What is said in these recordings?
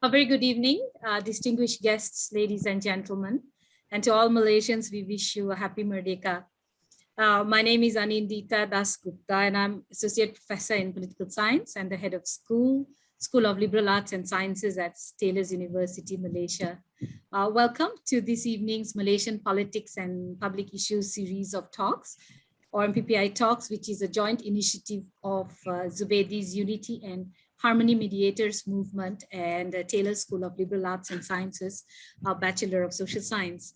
A very good evening, distinguished guests, ladies and gentlemen, and to all Malaysians, we wish you a happy Merdeka. My name is Anindita Dasgupta, and I'm Associate Professor in Political Science and the head of School of Liberal Arts and Sciences at Taylor's University, Malaysia. Welcome to this evening's Malaysian Politics and Public Issues series of talks, or MPPI Talks, which is a joint initiative of Zubedy's Unity and Harmony Mediators Movement and Taylor School of Liberal Arts and Sciences, Bachelor of Social Science.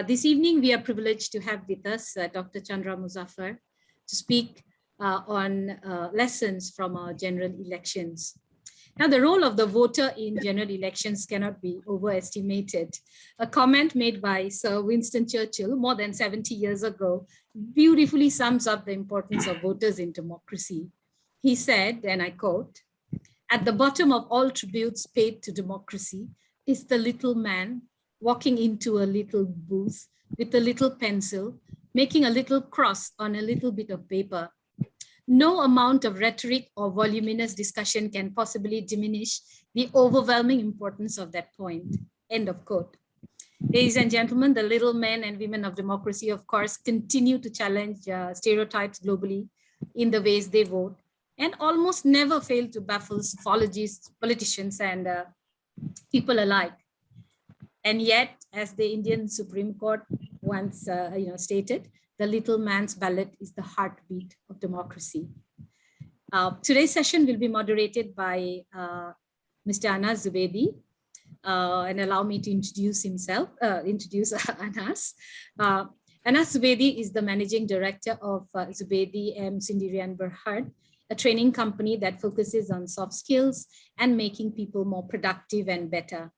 This evening, we are privileged to have with us Dr. Chandra Muzaffar to speak on lessons from our general elections. Now, the role of the voter in general elections cannot be overestimated. A comment made by Sir Winston Churchill more than 70 years ago beautifully sums up the importance of voters in democracy. He said, and I quote, "At the bottom of all tributes paid to democracy is the little man walking into a little booth with a little pencil, making a little cross on a little bit of paper. No amount of rhetoric or voluminous discussion can possibly diminish the overwhelming importance of that point." End of quote. Ladies and gentlemen, the little men and women of democracy, of course, continue to challenge stereotypes globally in the ways they vote, and almost never fail to baffle sophologists, politicians, and people alike. And yet, as the Indian Supreme Court once stated, the little man's ballot is the heartbeat of democracy. Today's session will be moderated by Mr. Anas Zubedy, and allow me to introduce Anas. Anas Zubedy is the Managing Director of Zubedy M. Sendirian Berhad, a training company that focuses on soft skills and making people more productive and better.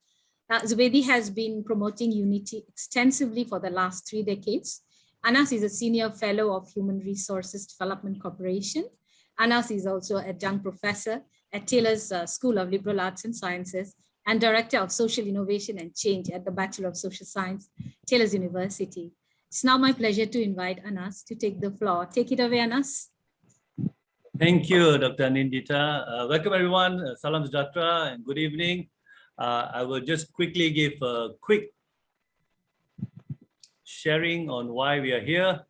Zubedy has been promoting Unity extensively for the last 3 decades. Anas is a senior fellow of Human Resources Development Corporation. Anas is also an adjunct professor at Taylor's School of Liberal Arts and Sciences and director of Social Innovation and Change at the Bachelor of Social Science, Taylor's University. It's now my pleasure to invite Anas to take the floor. Take it away, Anas. Thank you, Dr. Anindita. Welcome everyone. Salam sejahtera and good evening. I will just quickly give a quick sharing on why we are here.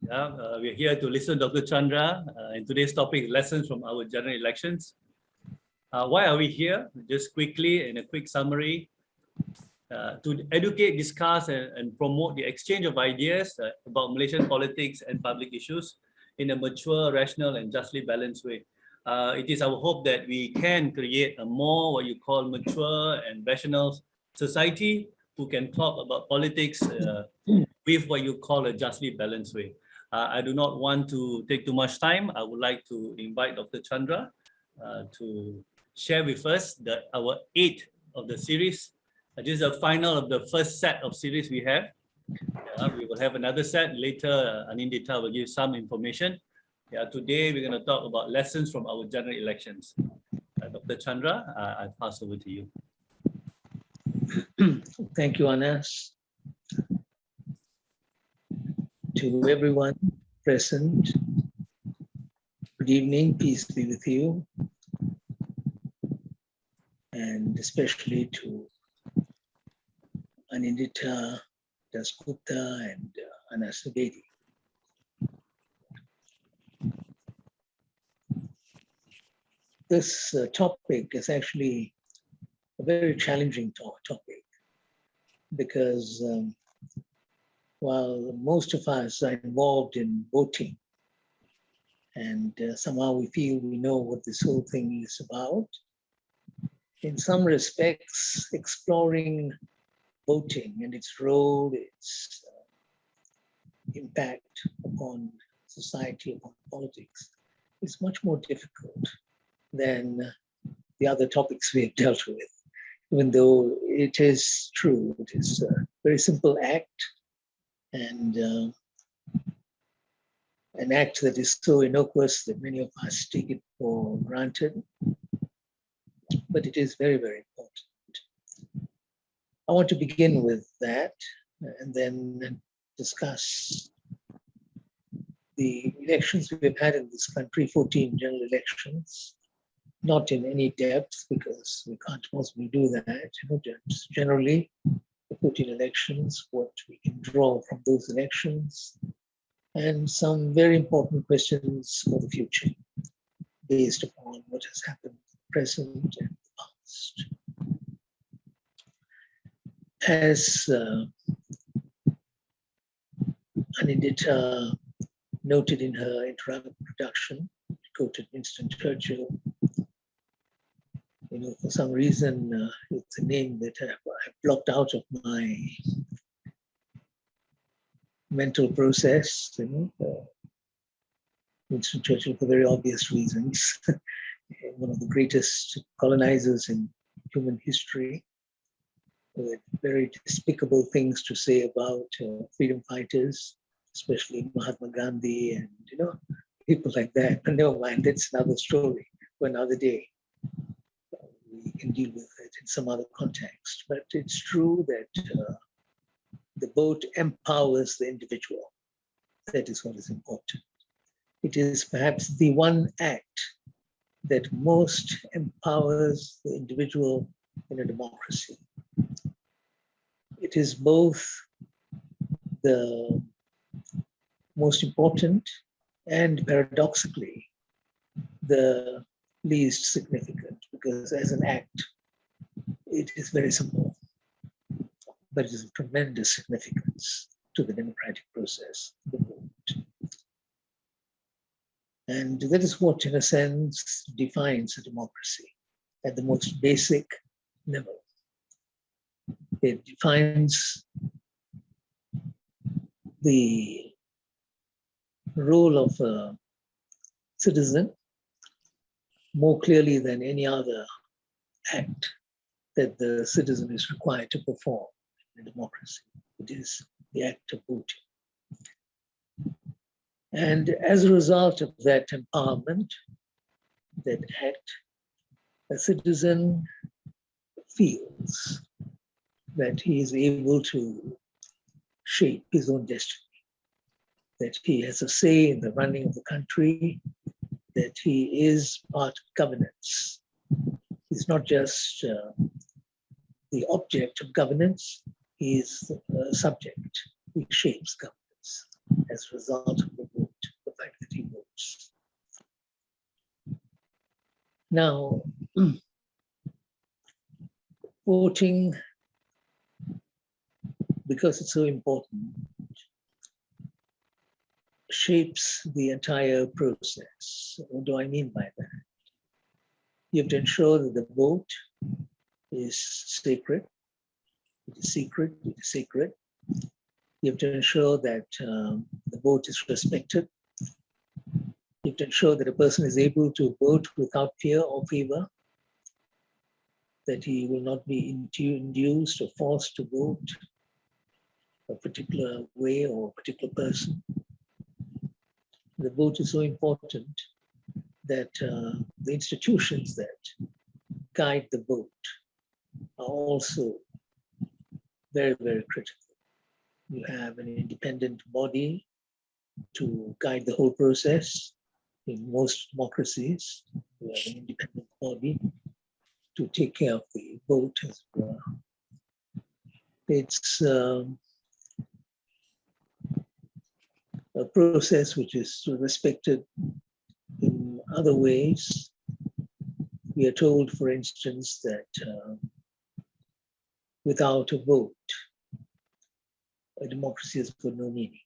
We're here to listen to Dr. Chandra. And today's topic is lessons from our general elections. Why are we here? Just quickly, in a quick summary, to educate, discuss, and promote the exchange of ideas about Malaysian politics and public issues in a mature, rational, and justly balanced way. It is our hope that we can create a more what you call mature and rational society who can talk about politics with what you call a justly balanced way. I do not want to take too much time. I would like to invite Dr. Chandra to share with us our 8th of the series. This is the final of the first set of series we have. We will have another set later. Anindita will give some information. Today we're going to talk about lessons from our general elections. Dr. Chandra, I pass over to you. Thank you, Anas. To everyone present, good evening, peace be with you. And especially to Anindita Dasgupta and Anas Zubedy. This topic is actually a very challenging topic because while most of us are involved in voting and somehow we feel we know what this whole thing is about, in some respects, exploring voting and its role, its impact upon society, upon politics, is much more difficult than the other topics we have dealt with. Even though it is true, it is a very simple act and an act that is so innocuous that many of us take it for granted, but it is very, very important. I want to begin with that and then discuss the elections we've had in this country, 14 general elections, not in any depth because we can't possibly do that. Just generally, the 14 elections, what we can draw from those elections, and some very important questions for the future based upon what has happened in the present and the past. As Anindita noted in her introduction, quoted Winston Churchill. For some reason, it's a name that I've blocked out of my mental process. Winston Churchill, for very obvious reasons, one of the greatest colonizers in human history, with very despicable things to say about freedom fighters, especially Mahatma Gandhi and people like that. But never mind, that's another story for another day. We can deal with it in some other context. But it's true that the vote empowers the individual. That is what is important. It is perhaps the one act that most empowers the individual in a democracy. It is both the most important and paradoxically the least significant, because as an act, it is very simple, but it is of tremendous significance to the democratic process, the vote. And that is what, in a sense, defines a democracy at the most basic level. It defines the role of a citizen more clearly than any other act that the citizen is required to perform in a democracy. It is the act of voting. And as a result of that empowerment, that act, a citizen feels that he is able to shape his own destiny, that he has a say in the running of the country, that he is part of governance. He's not just the object of governance, he is a subject. He shapes governance as a result of the vote, the fact that he votes. Now, voting, because it's so important, shapes the entire process. What do I mean by that? You have to ensure that the vote is sacred, it is secret, it is sacred. You have to ensure that the vote is respected. You have to ensure that a person is able to vote without fear or favor, that he will not be induced or forced to vote a particular way or a particular person. The vote is so important that the institutions that guide the vote are also very, very critical. You have an independent body to guide the whole process. In most democracies, you have an independent body to take care of the vote as well. It's a process which is respected in other ways. We are told, for instance, that without a vote, a democracy has got no meaning.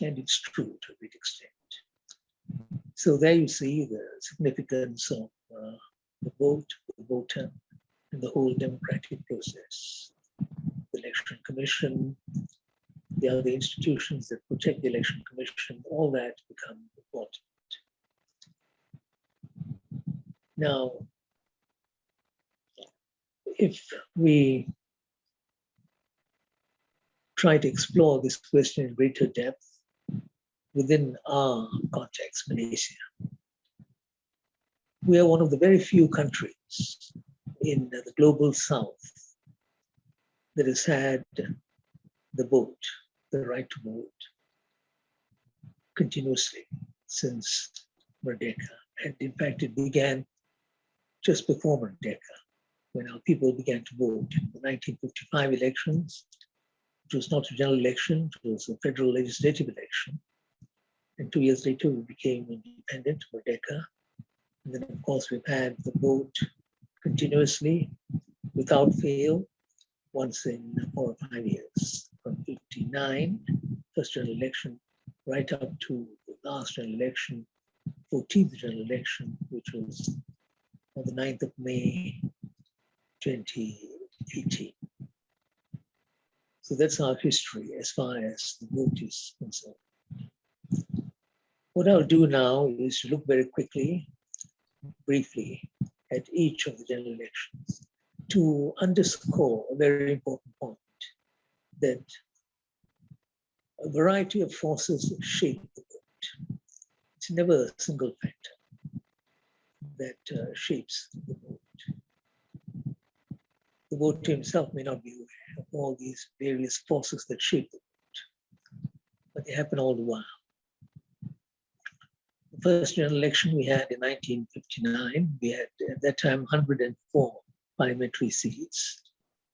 And it's true to a great extent. So there you see the significance of the vote, the voter, and the whole democratic process. The Election Commission, the other institutions that protect the Election Commission, all that become important. Now, if we try to explore this question in greater depth within our context, Malaysia, we are one of the very few countries in the global south that has had the vote, the right to vote, continuously since Merdeka. And in fact, it began just before Merdeka, when our people began to vote. In the 1955 elections, it was not a general election, it was a federal legislative election. And 2 years later, we became independent, Merdeka. And then, of course, we've had the vote continuously, without fail, once in 4 or 5 years, from 59, first general election, right up to the last general election, 14th general election, which was on the 9th of May, 2018. So that's our history as far as the vote is concerned. What I'll do now is to look very quickly, briefly, at each of the general elections to underscore a very important point, that a variety of forces shape the vote. It's never a single factor that shapes the vote. The voter himself may not be aware of all these various forces that shape the vote, but they happen all the while. The first general election we had in 1959, we had at that time 104 parliamentary seats,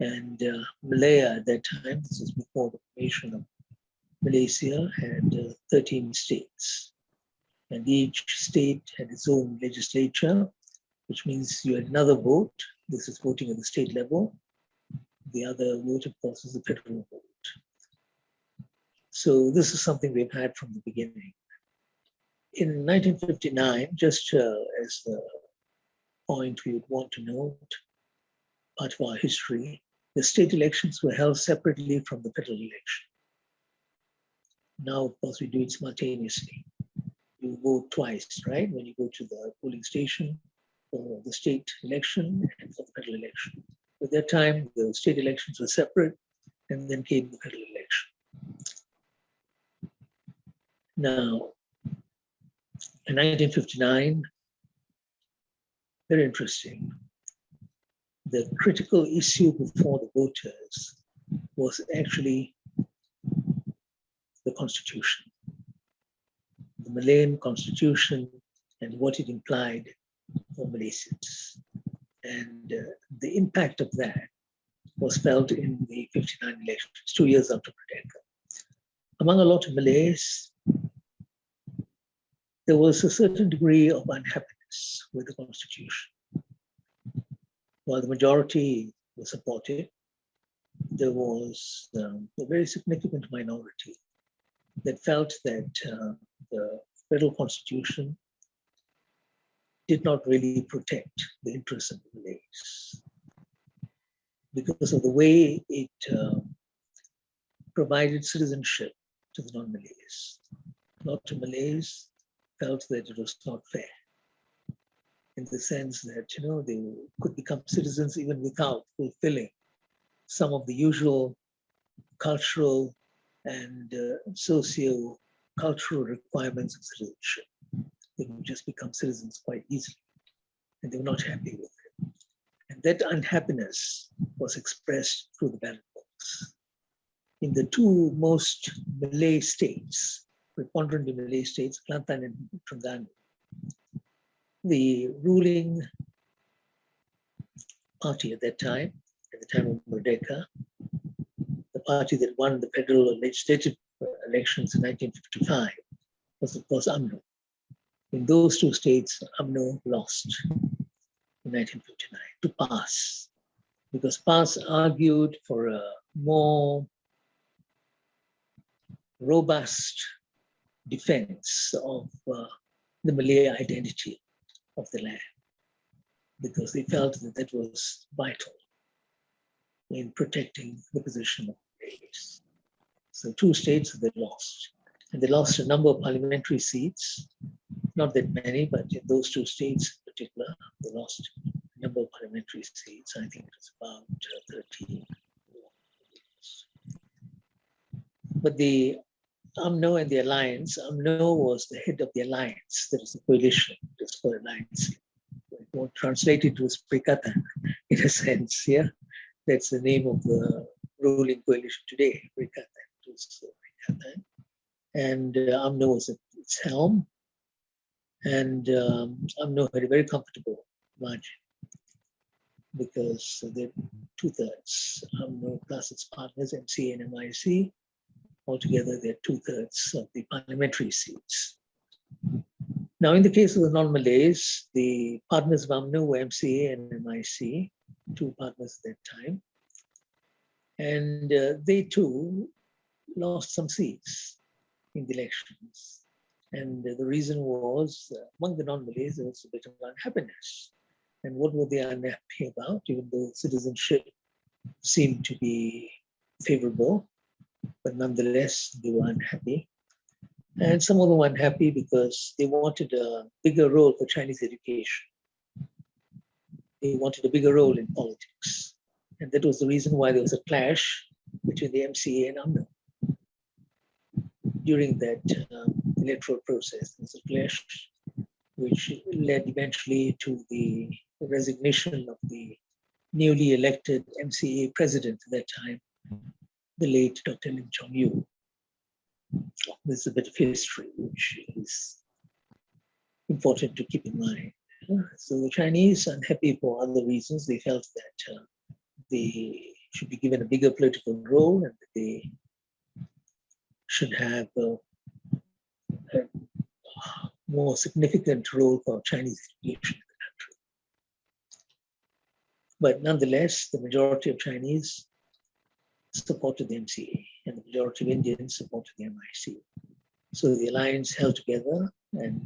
and Malaya at that time, this was before the formation of Malaysia, had 13 states, and each state had its own legislature, which means you had another vote. This is voting at the state level. The other vote, of course, is the federal vote. So this is something we've had from the beginning. In 1959, just as a point we would want to note, part of our history, the state elections were held separately from the federal election. Now, of course, we do it simultaneously. You vote twice, right? When you go to the polling station for the state election and for the federal election. At that time, the state elections were separate, and then came the federal election. Now, in 1959, very interesting. The critical issue before the voters was actually the Constitution, the Malayan Constitution, and what it implied for Malaysians. And the impact of that was felt in the 59 elections, 2 years after Merdeka. Among a lot of Malays, there was a certain degree of unhappiness with the Constitution. While the majority was supportive, there was a very significant minority that felt that the federal Constitution did not really protect the interests of the Malays because of the way it provided citizenship to the non-Malays. A lot of Malays felt that it was not fair, in the sense that they could become citizens even without fulfilling some of the usual cultural and socio-cultural requirements of citizenship. They would just become citizens quite easily, and they were not happy with it. And that unhappiness was expressed through the ballot box. In the two most Malay states, preponderantly Malay states, Kelantan and Terengganu, the ruling party at that time, at the time of Merdeka, the party that won the federal legislative elections in 1955, was of course UMNO. In those two states, UMNO lost in 1959 to PAS, because PAS argued for a more robust defense of the Malay identity of the land, because they felt that that was vital in protecting the position of Malays. So two states they lost, and they lost a number of parliamentary seats, not that many, but in those two states in particular, they lost a number of parliamentary seats. I think it was about 13. But the UMNO and the alliance, UMNO was the head of the alliance, that is the coalition, just for alliance. It won't translate it to Perikatan in a sense, yeah? That's the name of the ruling coalition today, Perikatan. It was Perikatan. And UMNO was at its helm, and UMNO had a very comfortable margin. because they're 2/3 UMNO plus its partners, MCA and MIC. Altogether, they're 2/3 of the parliamentary seats. Now, in the case of the non-Malays, the partners of UMNO were MCA and MIC, two partners at that time. And they too lost some seats in the elections. And the reason was, among the non-Malays, there was a bit of unhappiness. And what were they unhappy about, even though citizenship seemed to be favorable, but nonetheless, they were unhappy. And some of them were unhappy because they wanted a bigger role for Chinese education. They wanted a bigger role in politics. And that was the reason why there was a clash between the MCA and UMNO. During that electoral process, there was a clash which led eventually to the resignation of the newly elected MCA president at that time, the late Dr. Lim Chong Yu. There's a bit of history which is important to keep in mind. So the Chinese, unhappy for other reasons, they felt that they should be given a bigger political role and that they should have a more significant role for Chinese education in the country. But nonetheless, the majority of Chinese supported the MCA and the majority of Indians supported the MIC. So the alliance held together and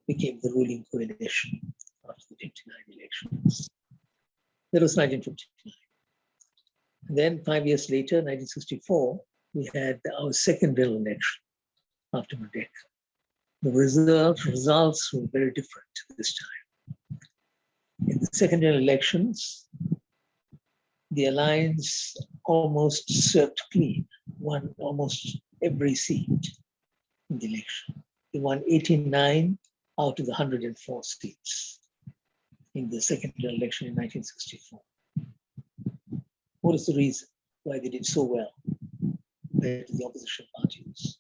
became the ruling coalition after the 1959 elections. That was 1959. And then 5 years later, 1964, we had our second real election after Merdeka. The results were very different this time. In the second real elections, the alliance almost swept clean, won almost every seat in the election. They won 89 out of the 104 seats in the second election in 1964. What is the reason why they did so well compared to the opposition parties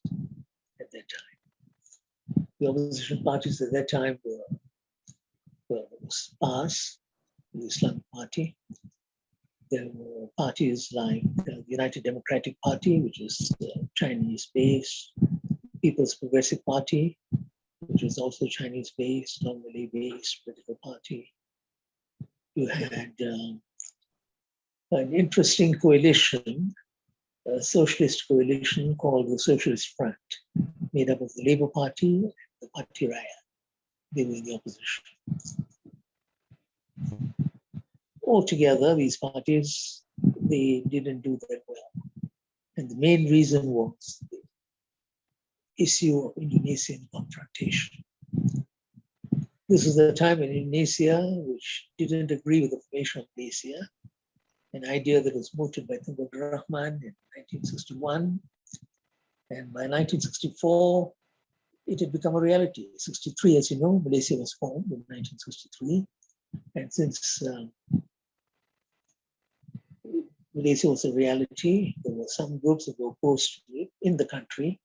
at that time? The opposition parties at that time were SLAS, the Islamic Party. There were parties like the United Democratic Party, which is Chinese-based, People's Progressive Party, which was also Chinese-based, non-Malay-based political party. You had an interesting coalition, a socialist coalition called the Socialist Front, made up of the Labour Party and the Parti Raya. They were in the opposition. Altogether, these parties, they didn't do that well. And the main reason was the issue of Indonesian confrontation. This was the time in Indonesia, which didn't agree with the formation of Malaysia, an idea that was mooted by Tunku Abdul Rahman in 1961. And by 1964, it had become a reality. 63, as you know, Malaysia was formed in 1963. And since Malaysia was a reality, there were some groups that were opposed to it in the country,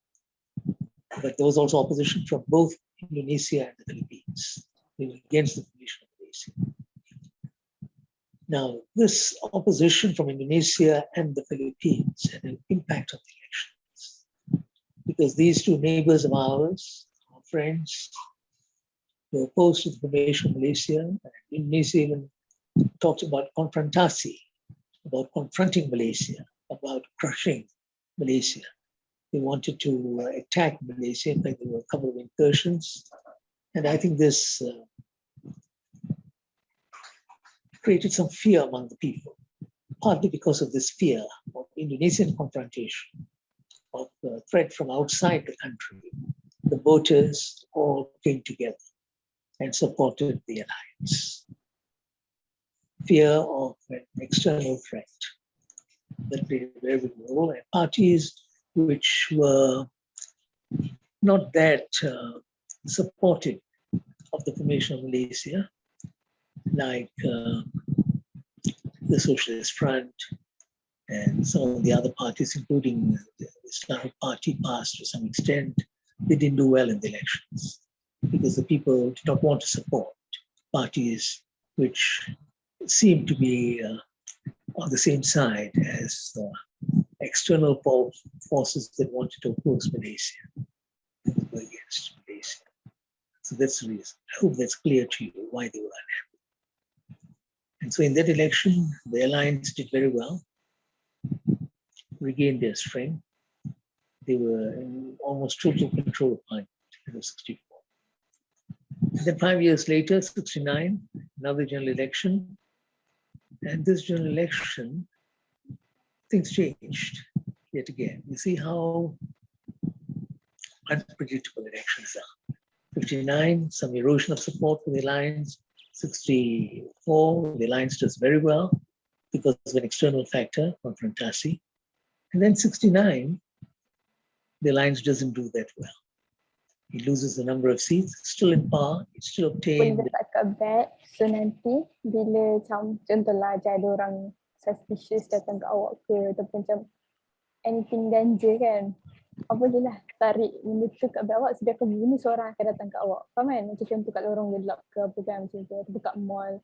but there was also opposition from both Indonesia and the Philippines. They were against the formation of Malaysia. Now, this opposition from Indonesia and the Philippines had an impact on the elections because these two neighbors of ours, our friends, were opposed to the formation of Malaysia. And Indonesia even talked about confrontasi, about confronting Malaysia, about crushing Malaysia. They wanted to attack Malaysia. In fact, there were a couple of incursions. And I think this created some fear among the people, partly because of this fear of Indonesian confrontation, of threat from outside the country. The voters all came together and supported the alliance. Fear of an external threat that played a very big role, and parties which were not that supportive of the formation of Malaysia, like the Socialist Front and some of the other parties, including the Islamic Party, passed to some extent. They didn't do well in the elections because the people did not want to support parties which seemed to be on the same side as external forces that wanted to oppose Malaysia, that were against Malaysia. So that's the reason. I hope that's clear to you why they were unhappy. And so in that election, the alliance did very well, regained their strength. They were in almost total control of Parliament in 64. And then 5 years later, 69, another general election. And this general election, things changed yet again. You see how unpredictable elections are. 59, some erosion of support for the alliance. 64, the alliance does very well because of an external factor, confrontasi. And then 69, the alliance doesn't do that well. He loses the number of seats, still in power, he still obtained. Pun dekat bad, so nanti bila macam contohlah ada orang suspicious datang ke awak ke ataupun macam anything danger kan, apa je lah, tarik benda tu kat bad awak, sediakan benda seorang akan datang ke awak. Faham kan? Macam contoh kat lorong gelap ke apa kan macam tu, atau dekat mall.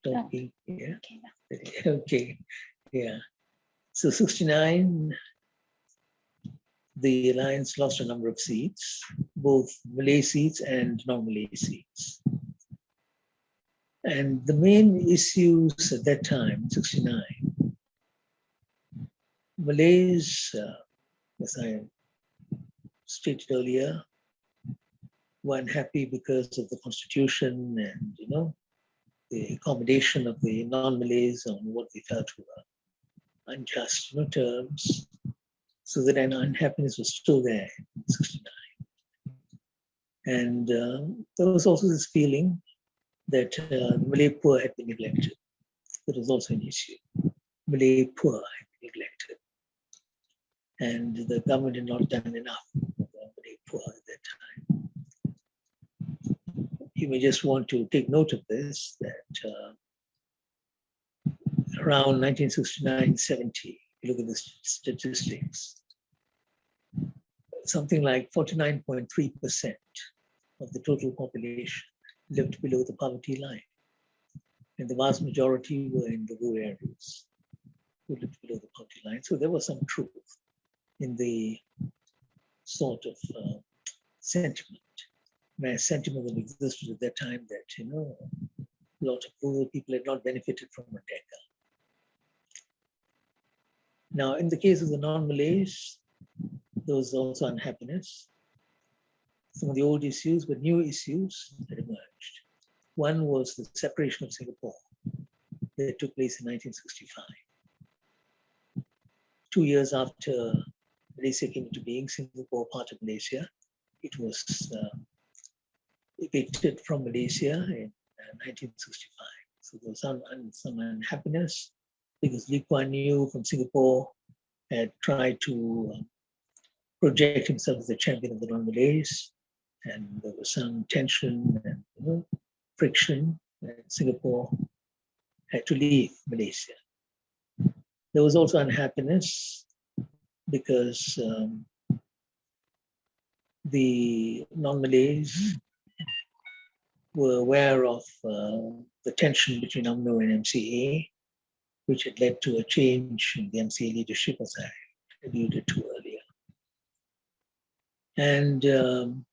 Okay, yeah. Okay, yeah. So 69, the alliance lost a number of seats, both Malay seats and non-Malay seats. And the main issues at that time, 69, Malays, as I stated earlier, were unhappy because of the constitution and, the accommodation of the non-Malays on what they felt were unjust terms, so that an unhappiness was still there in 69. And there was also this feeling that Malay poor had been neglected. That was also an issue. Malay poor had been neglected. And the government had not done enough for the Malay poor at that time. You may just want to take note of this, that around 1969-70, you look at the statistics, something like 49.3% of the total population lived below the poverty line. And the vast majority were in the rural areas who lived below the poverty line. So there was some truth in the sort of sentiment, mass sentiment that existed at that time that, a lot of rural people had not benefited from Merdeka. Now, in the case of the non-Malays, there was also unhappiness. Some of the old issues, but new issues that emerged. One was the separation of Singapore that took place in 1965. 2 years after Malaysia came into being, Singapore, part of Malaysia, it was evicted from Malaysia in 1965. So there was some unhappiness because Lee Kuan Yew from Singapore had tried to project himself as the champion of the non-Malays, and there was some tension and friction, and Singapore had to leave Malaysia. There was also unhappiness because the non-Malays were aware of the tension between UMNO and MCA, which had led to a change in the MCA leadership, as I alluded to earlier. And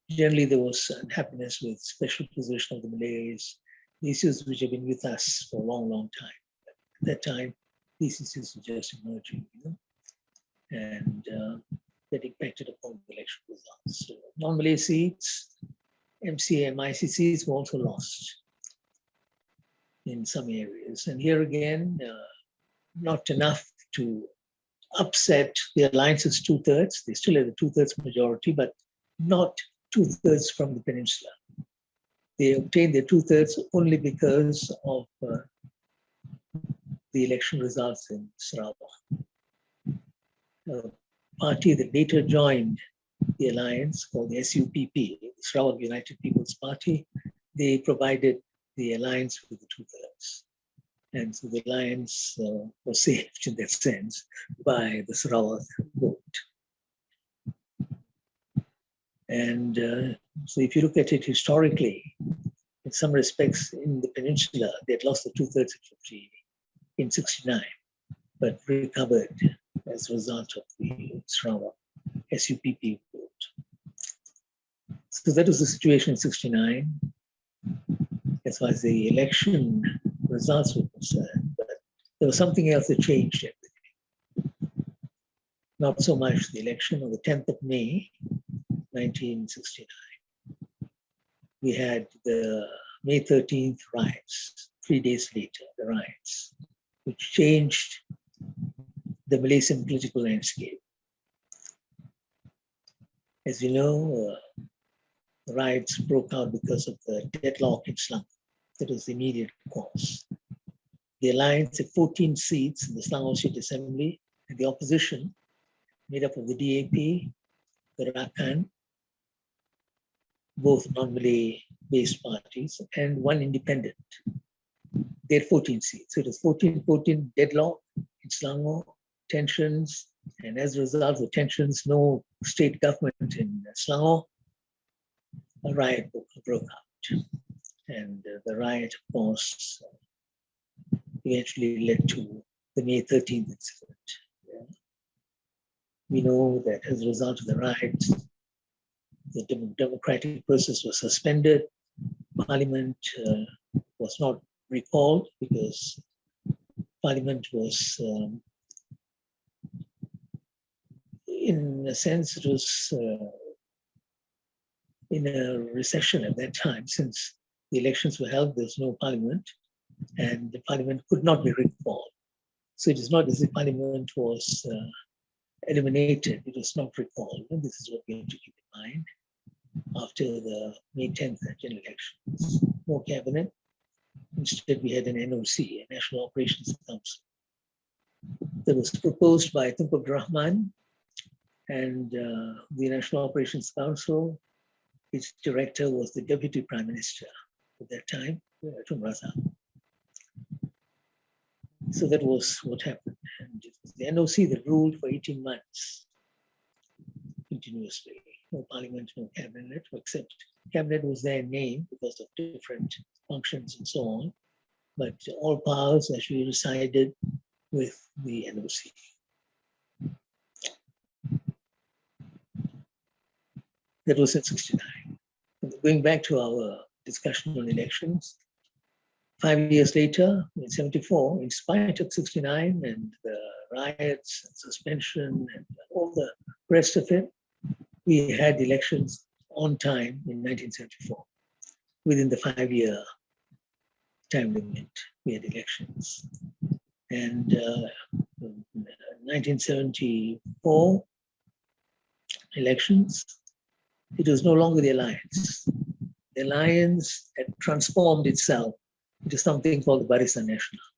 generally there was unhappiness with special position of the Malays, issues which have been with us for a long, long time. At that time, these issues were just emerging, and that impacted upon the election results. So non-Malay seats, MCA and ICCs were also lost in some areas. And here again, not enough to upset the alliance's 2/3. They still had a 2/3 majority, but not 2/3 from the peninsula. They obtained their 2/3 only because of the election results in Sarawak. A party that later joined the alliance called the SUPP, the Sarawak United People's Party, they provided the alliance with the 2/3. And so the alliance was saved in that sense by the Sarawak vote. And so if you look at it historically, in some respects in the peninsula, they had lost the 2/3 majority in 69, but recovered as a result of the Sarawak SUPP vote. So that was the situation in 69, as far as the election results were concerned. But there was something else that changed everything. Not so much the election on the 10th of May, 1969. We had the May 13th riots, 3 days later, the riots, which changed the Malaysian political landscape. As you know, the riots broke out because of the deadlock in Selangor. That was the immediate cause. The alliance had 14 seats in the Selangor State Assembly, and the opposition, made up of the DAP, the Rakan, both non-Malay based parties, and one independent. They had 14 seats. So it was 14-14 deadlock in Selangor, tensions, and as a result of tensions, no state government in Selangor, a riot broke out. And the riot, of course, eventually led to the May 13th incident. Yeah. We know that as a result of the riots, the democratic process was suspended. Parliament was not recalled because Parliament was, in a sense, it was in a recession at that time. Since the elections were held, there was no Parliament, and the Parliament could not be recalled. So it is not as if Parliament was eliminated, it was not recalled. And this is what we have to keep in mind after the May 10th general elections. No cabinet. Instead, we had an NOC, a National Operations Council, that was proposed by Tunku Abdul Rahman, and the National Operations Council, its director was the Deputy Prime Minister at that time, Tun Razak. So that was what happened. And it was the NOC that ruled for 18 months continuously. No parliament, no cabinet, except cabinet was their name because of different functions and so on. But all powers actually resided with the NOC. That was in 69. And going back to our discussion on elections, 5 years later, in 74, in spite of 69 and the riots and suspension and all the rest of it, we had elections on time in 1974. Within the 5-year time limit, we had elections. And 1974 elections, it was no longer the alliance. The alliance had transformed itself into something called the Barisan Nasional.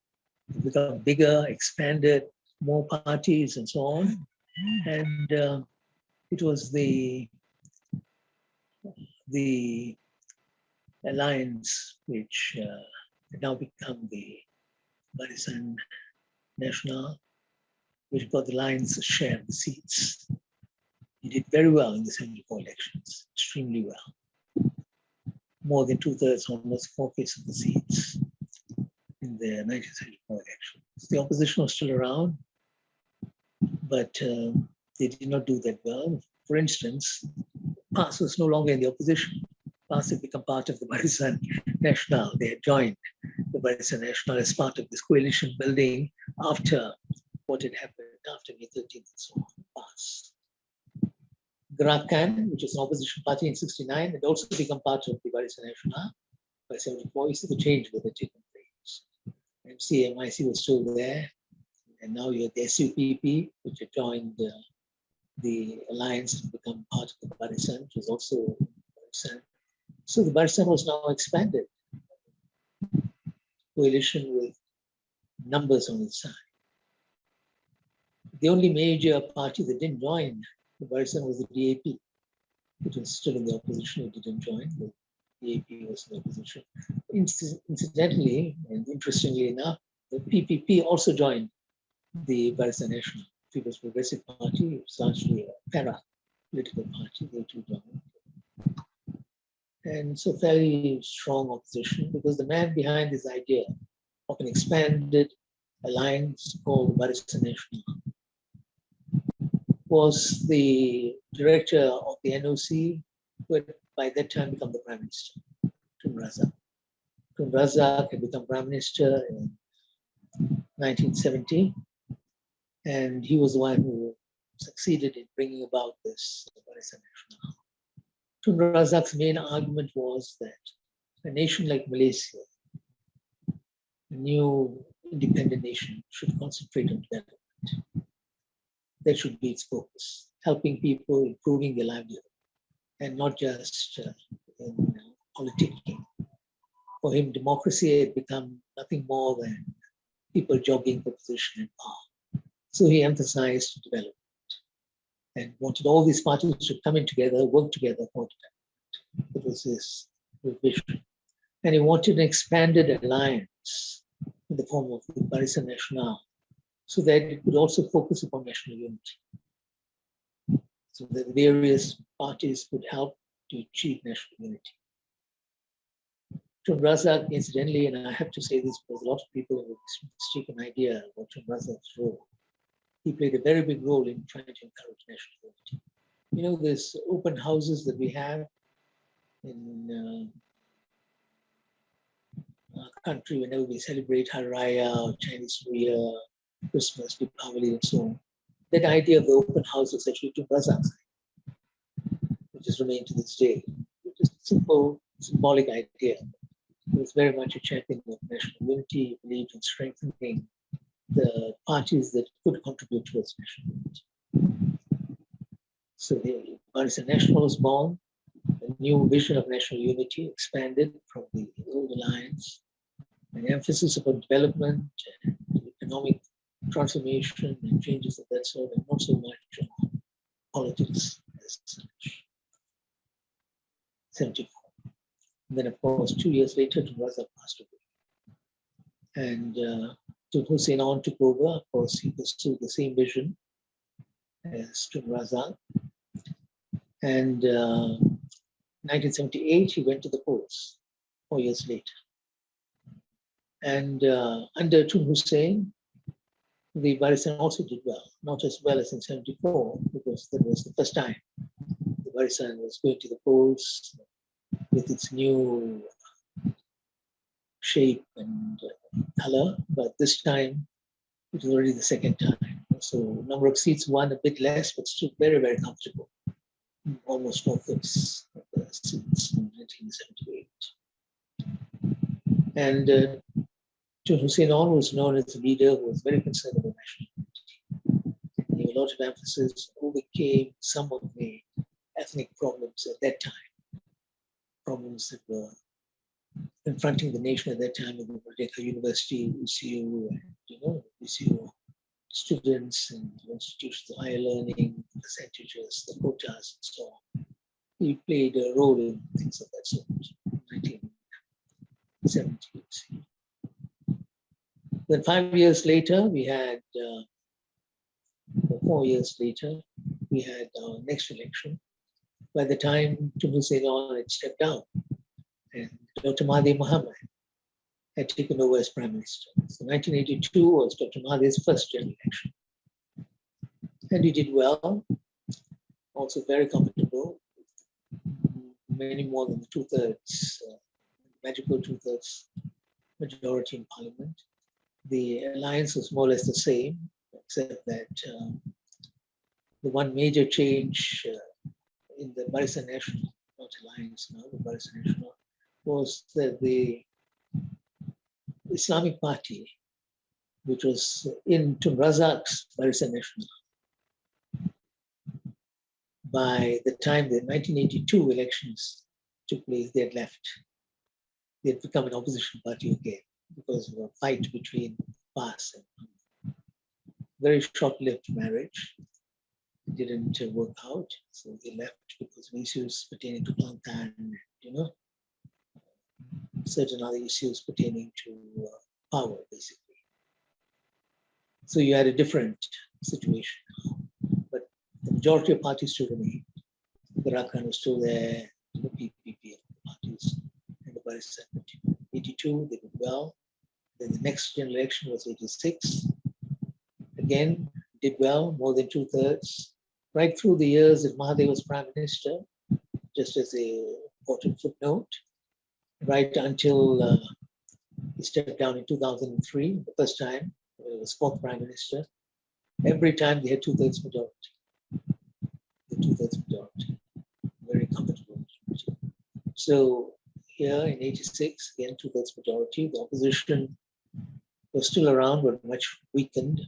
It became bigger, expanded, more parties and so on. And it was the alliance which had now become the Barisan Nasional, which got the alliance share of the seats. He did very well in the 74 elections, extremely well. More than 2/3, almost 4/5 of the seats in the 1974 elections. The opposition was still around, but they did not do that well. For instance, PAS was no longer in the opposition. PAS had become part of the Barisan Nasional. They had joined the Barisan Nasional as part of this coalition building after what had happened after May 13th and so on. PAS. Gerakan, which was an opposition party in 69, had also become part of the Barisan Nasional by 74. You see the change that had taken place. MCMIC was still there, and now you have the SUPP, which had joined the alliance and become part of the Barisan, which was also Barisan. So the Barisan was now expanded, coalition with numbers on its side. The only major party that didn't join the Barisan was the DAP. It was still in the opposition, it didn't join. The DAP was in the opposition. Incidentally, and interestingly enough, the PPP also joined the Barisan Nasional, People's Progressive Party. It was largely a para-political party. They too joined. And so fairly strong opposition, because the man behind this idea of an expanded alliance called Barisan Nasional was the director of the NOC, who had by that time become the Prime Minister, Tun Razak. Tun Razak had become Prime Minister in 1970, and he was the one who succeeded in bringing about this Barisan Nasional. Tun Razak's main argument was that a nation like Malaysia, a new independent nation, should concentrate on development. That should be its focus, helping people, improving their livelihood, and not just in politicking. For him, democracy had become nothing more than people jogging for position and power. So he emphasized development and wanted all these parties to come in together, work together for development. That was his vision. And he wanted an expanded alliance in the form of the Barisan Nasional, so that it could also focus upon national unity. So that various parties could help to achieve national unity. Tun Razak, incidentally, and I have to say this because a lot of people have a mistaken idea about Tun Razak's role. He played a very big role in trying to encourage national unity. You know, there's open houses that we have in our country whenever we celebrate Hari Raya or Chinese New Year, Christmas, Deepavali, and so on. That idea of the open house is actually Tun Razak's, which has remained to this day. It's just a simple, symbolic idea. He was very much a champion of national unity. He believed in strengthening the parties that could contribute towards national unity. So the Barisan Nasional was born. A new vision of national unity expanded from the old alliance, an emphasis upon development and economic transformation and changes of that sort, and not so much on politics as such. 74. And then, of course, 2 years later, Tun Razak passed away. And Tun Hussein On took over. Of course, he pursued the same vision as Tun Razak. And 1978, he went to the polls 4 years later. And under Tun Hussein, the Barisan also did well, not as well as in 74, because that was the first time the Barisan was going to the polls with its new shape and color, but this time it was already the second time. So number of seats won a bit less, but still very, very comfortable. Almost 4/5 of the seats in 1978. And Tun Hussein On was known as a leader who was very concerned about national unity. He gave a lot of emphasis, overcame some of the ethnic problems at that time, problems that were confronting the nation at that time in the Merdeka University, ECU, and ECU students and institutions of higher learning, percentages, the quotas, and so on. He played a role in things of that sort in 1970s. Then 5 years later, we had, 4 years later, we had our next election. By the time Tun Hussein On had stepped down, and Dr. Mahathir Mohamad had taken over as Prime Minister. So 1982 was Dr. Mahathir's first general election. And he did well, also very comfortable, many more than the 2/3, magical 2/3 majority in Parliament. The alliance was more or less the same, except that the one major change in the Barisan Nasional, not alliance now, the Barisan Nasional, was that the Islamic Party, which was in Tun Razak's Barisan Nasional, by the time the 1982 elections took place, they had left. They had become an opposition party again because of a fight between PAS and very short-lived marriage. It didn't work out, so they left because of issues pertaining to Kelantan, certain other issues pertaining to power, basically. So you had a different situation. But the majority of parties still remained. Gerakan was still there, the PPP parties, and the Barisan continued. 82, they did well. Then the next general election was 86. Again, did well, more than 2/3. Right through the years that Mahathir was Prime Minister, just as a important footnote, right until he stepped down in 2003, the first time, he was fourth Prime Minister. Every time they had 2/3 majority. The 2/3 majority. Very comfortable majority. So here in 86, again, 2/3 majority. The opposition was still around, but much weakened.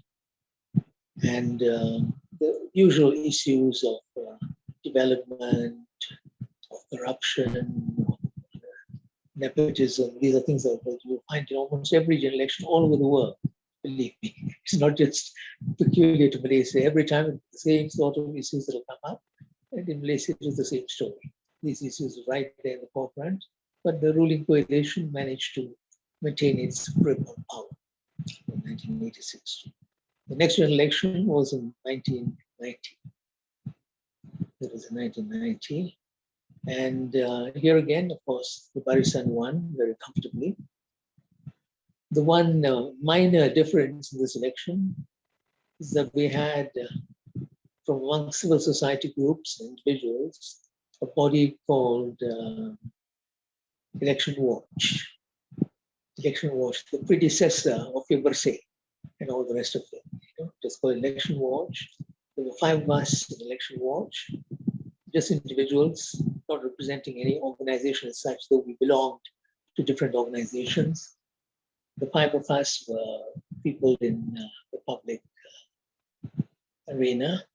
And the usual issues of development, of corruption, of nepotism, these are things that you will find in almost every general election all over the world. Believe me, it's not just peculiar to Malaysia. Every time the same sort of issues that will come up, and in Malaysia it is the same story. These issues are right there in the forefront, but the ruling coalition managed to maintain its grip on power in 1986. The next general election was in 1990. It was in 1990. And here again, of course, the Barisan won very comfortably. The one minor difference in this election is that we had, from among civil society groups and individuals, a body called Election Watch. Election Watch, the predecessor of Bersih and all the rest of it. Just called Election Watch. There were 5 of us in Election Watch, just individuals, not representing any organization as such, though we belonged to different organizations. The 5 of us were people in the public arena,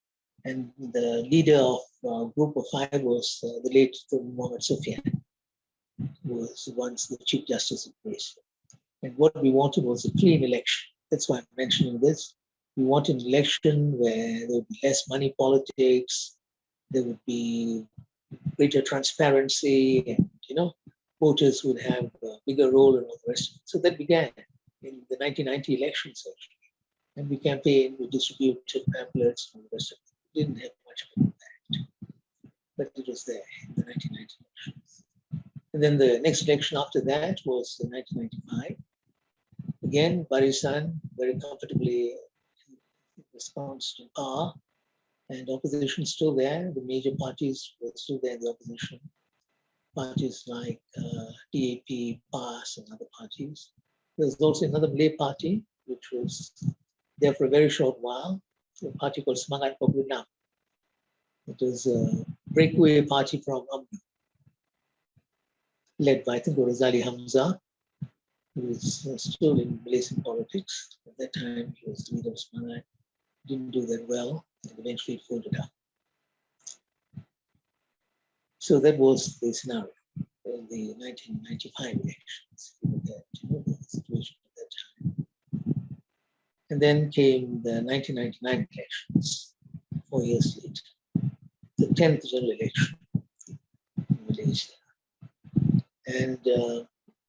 and the leader of a group of 5 was the late Muhammad Sufyan, who was once the Chief Justice of Malaysia. And what we wanted was a clean election. That's why I'm mentioning this. We wanted an election where there would be less money politics, there would be greater transparency, and voters would have a bigger role and all the rest of it. So that began in the 1990 elections, actually. And we campaigned, we distributed pamphlets and all the rest of it. We didn't have much of an impact, but it was there in the 1990 elections. And then the next election after that was in 1995. Again, Barisan very comfortably ensconced in power, and opposition still there. The major parties were still there in the opposition. Parties like DAP, PAS, and other parties. There was also another Malay party, which was there for a very short while, a party called Semangat 46. It was a breakaway party from UMNO, led by, I think, Razali Hamza, who was still in Malaysian politics. At that time, he was the leader of Semangat. Didn't do that well, and eventually it folded out. So that was the scenario in the 1995 elections. The situation at that time. And then came the 1999 elections, 4 years later, the 10th general election in Malaysia. And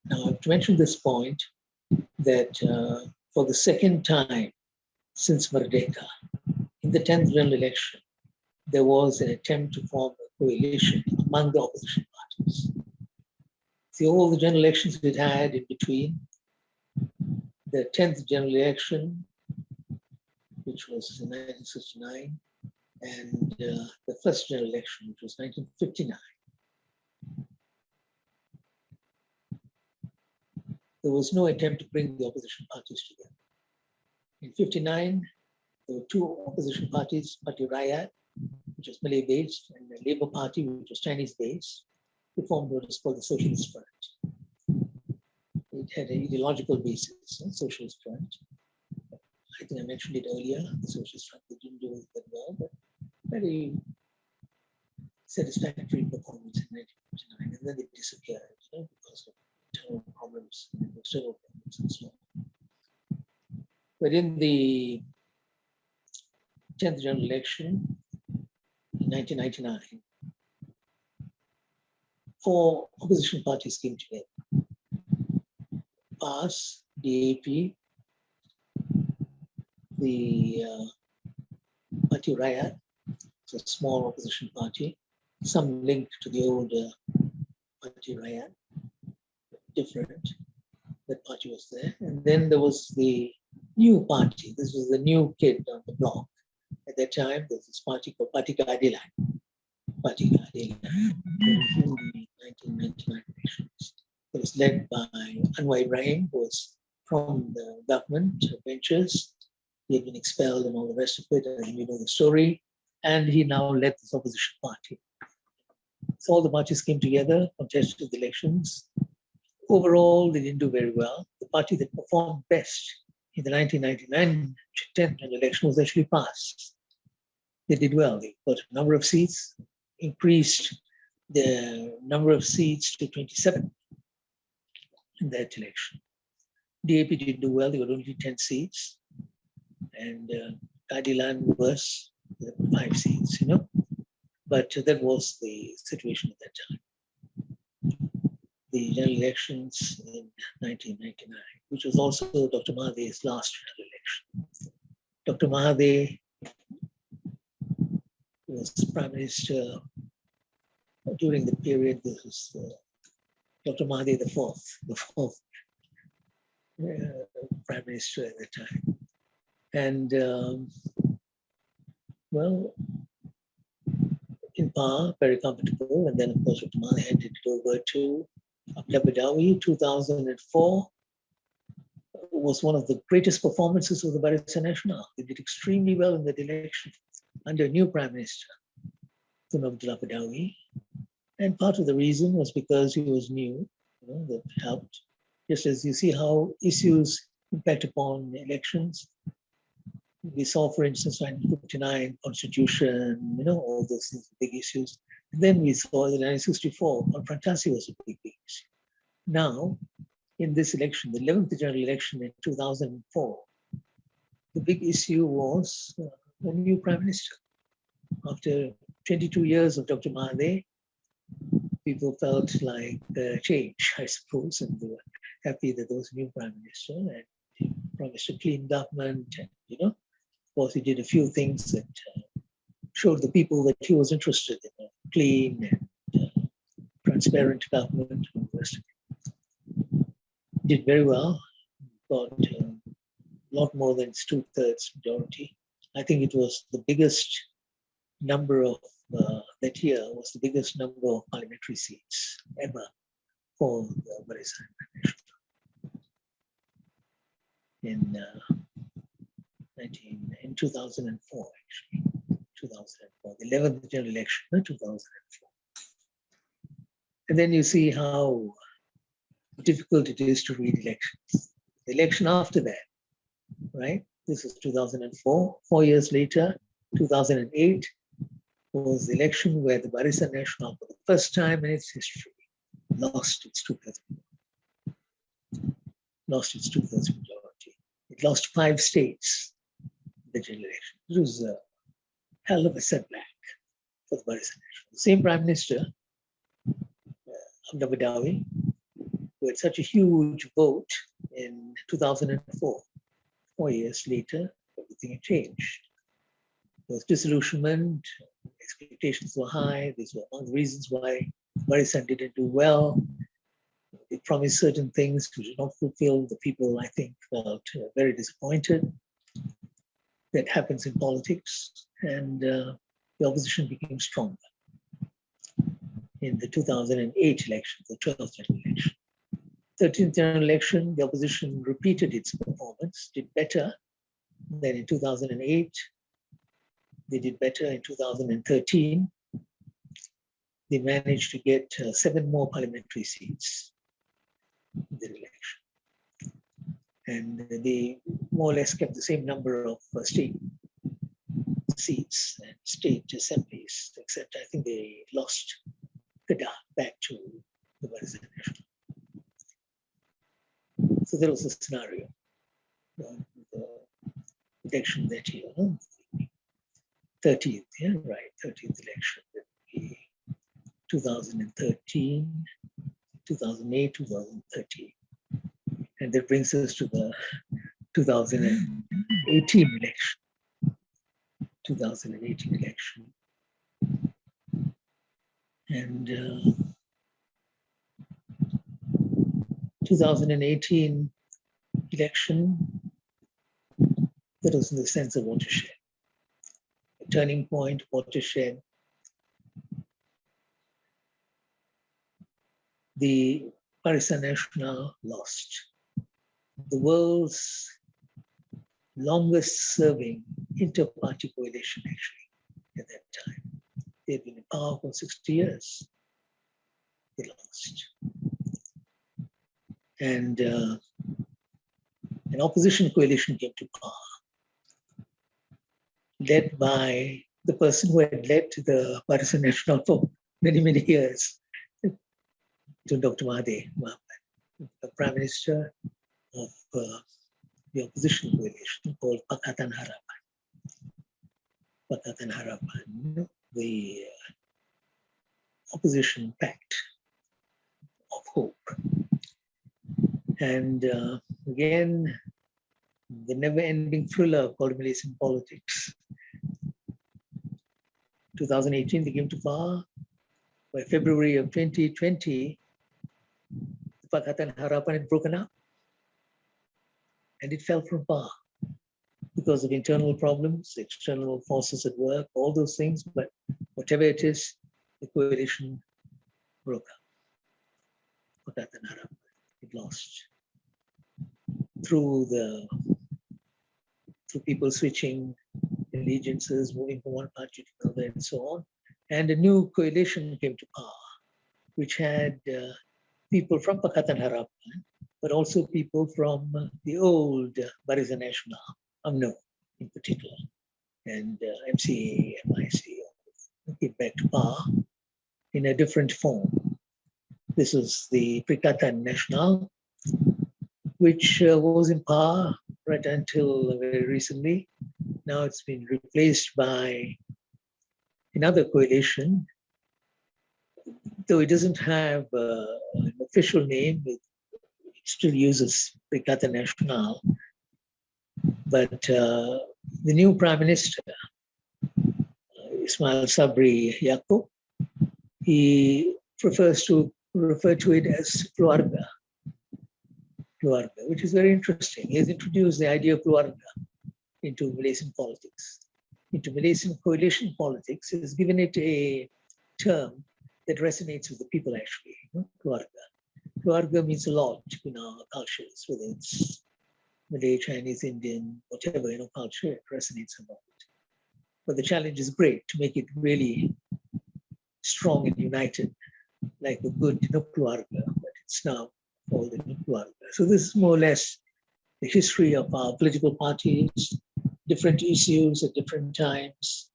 now I have to mention this point that for the second time since Merdeka, in the 10th general election, there was an attempt to form a coalition among the opposition parties. See, all the general elections we'd had in between, the 10th general election, which was in 1969, and the first general election, which was 1959. There was no attempt to bring the opposition parties together. In 59, there were 2 opposition parties, Parti Rakyat, which was Malay-based, and the Labour Party, which was Chinese-based. They formed what is called the Socialist Front. It had an ideological basis, Socialist Front. I think I mentioned it earlier, the Socialist Front. They didn't do it that well, but very satisfactory performance in 1959. And then they disappeared, because of internal problems, external problems, and so on. But in the 10th general election in 1999, 4 opposition parties came together. PAS, DAP, the Parti Rakyat, it's a small opposition party, some link to the old Parti Rakyat, different. That party was there. And then there was the new party. This was the new kid on the block. At that time, there was this party called Parti Keadilan. Parti Keadilan. In the 1999 elections. It was led by Anwar Ibrahim, who was from the government benches. He had been expelled and all the rest of it, and you know the story. And he now led this opposition party. So all the parties came together, contested the elections. Overall, they didn't do very well. The party that performed best in the 1999 10th election was actually PAS. They did well. They got a number of seats, increased the number of seats to 27 in that election. DAP didn't do well. They got only 10 seats. And Keadilan was 5 seats, you know. But that was the situation at that time. The general elections in 1999, which was also Dr. Mahathir's last general election. Dr. Mahathir was Prime Minister during the period. This was Dr. Mahathir the fourth Prime Minister at the time. And well, in power, very comfortable. And then, of course, Dr. Mahathir handed it over to Abdullah Badawi. 2004 was one of the greatest performances of the Barisan Nasional. They did extremely well in that election under a new Prime Minister, Abdullah Badawi. And part of the reason was because he was new, you know, that helped. Just as you see how issues impact upon elections. We saw, for instance, 1959 Constitution, you know, all those things, big issues. And then we saw that 1964, confrontation was a big issue. Now, in this election, the 11th general election in 2004, the big issue was a new Prime Minister. After 22 years of Dr. Mahathir, people felt like change, I suppose, and they were happy that there was a new Prime Minister and he promised a clean government, and, you know, of course, he did a few things that showed the people that he was interested in a clean and transparent government. And the rest of it. Did very well, got a lot more than 2/3 majority. I think it was the biggest number of, that year was the biggest number of parliamentary seats ever for the Barisan in 2004, actually. 2004, the 11th general election, 2004. And then you see how difficult it is to read elections. The election after that, right? This is 2004. 4 years later, 2008, was the election where the Barisan Nasional, for the first time in its history, lost its 2/3 majority. It lost 5 states in the general election. It was a hell of a setback for the Barisan Nasional. The same Prime Minister, Abdullah Badawi, who had such a huge vote in 2004. 4 years later, everything had changed. There was disillusionment, expectations were high. These were one of the reasons why Barisan didn't do well. They promised certain things which did not fulfill. The people, I think, felt very disappointed. That happens in politics. And the opposition became stronger. In the 2008 election, the 12th general election. 13th general election, the opposition repeated its performance, did better than in 2008. They did better in 2013. They managed to get 7 more parliamentary seats in the election. And they more or less kept the same number of state seats and state assemblies, except I think they lost Kedah back to the Barisan Nasional. So there was a scenario, the election that year, 13th, yeah, right, 13th election, that would be 2013, 2008, 2013. And that brings us to the 2000 2018 election. 2018 election. And 2018 election, that was in the sense of watershed. A turning point, watershed. The Barisan Nasional lost. The world's longest serving inter-party coalition, actually, at that time. They'd been in power for 60 years. They lost. And an opposition coalition came to power, led by the person who had led the Barisan Nasional for many, many years, to Dr. Mahathir Mohamad, the Prime Minister of the opposition coalition called Pakatan Harapan. Pakatan Harapan, the opposition pact of hope. And again, the never-ending thriller called Malaysian politics. 2018, they came to power. By February of 2020, the Pakatan Harapan had broken up. And it fell from power because of internal problems, external forces at work, all those things. But whatever it is, the coalition broke up. Pakatan Harapan, it lost. Through people switching allegiances, moving from one party to another, and so on. And a new coalition came to power, which had people from Pakatan Harapan, but also people from the old Barisan Nasional, UMNO in particular, and MCA, MIC, came back to power in a different form. This was the Perikatan Nasional, which was in power right until very recently. Now it's been replaced by another coalition, though it doesn't have an official name. It still uses Perikatan Nasional. But the new Prime Minister, Ismail Sabri Yaakob, he prefers to refer to it as keluarga, which is very interesting. He has introduced the idea of keluarga into Malaysian politics, into Malaysian coalition politics. He has given it a term that resonates with the people, actually, keluarga. Keluarga means a lot in our cultures, whether it's Malay, Chinese, Indian, whatever, culture, it resonates a lot. But the challenge is great to make it really strong and united, like a good keluarga, but it's now called a keluarga. So this is more or less the history of our political parties, different issues at different times,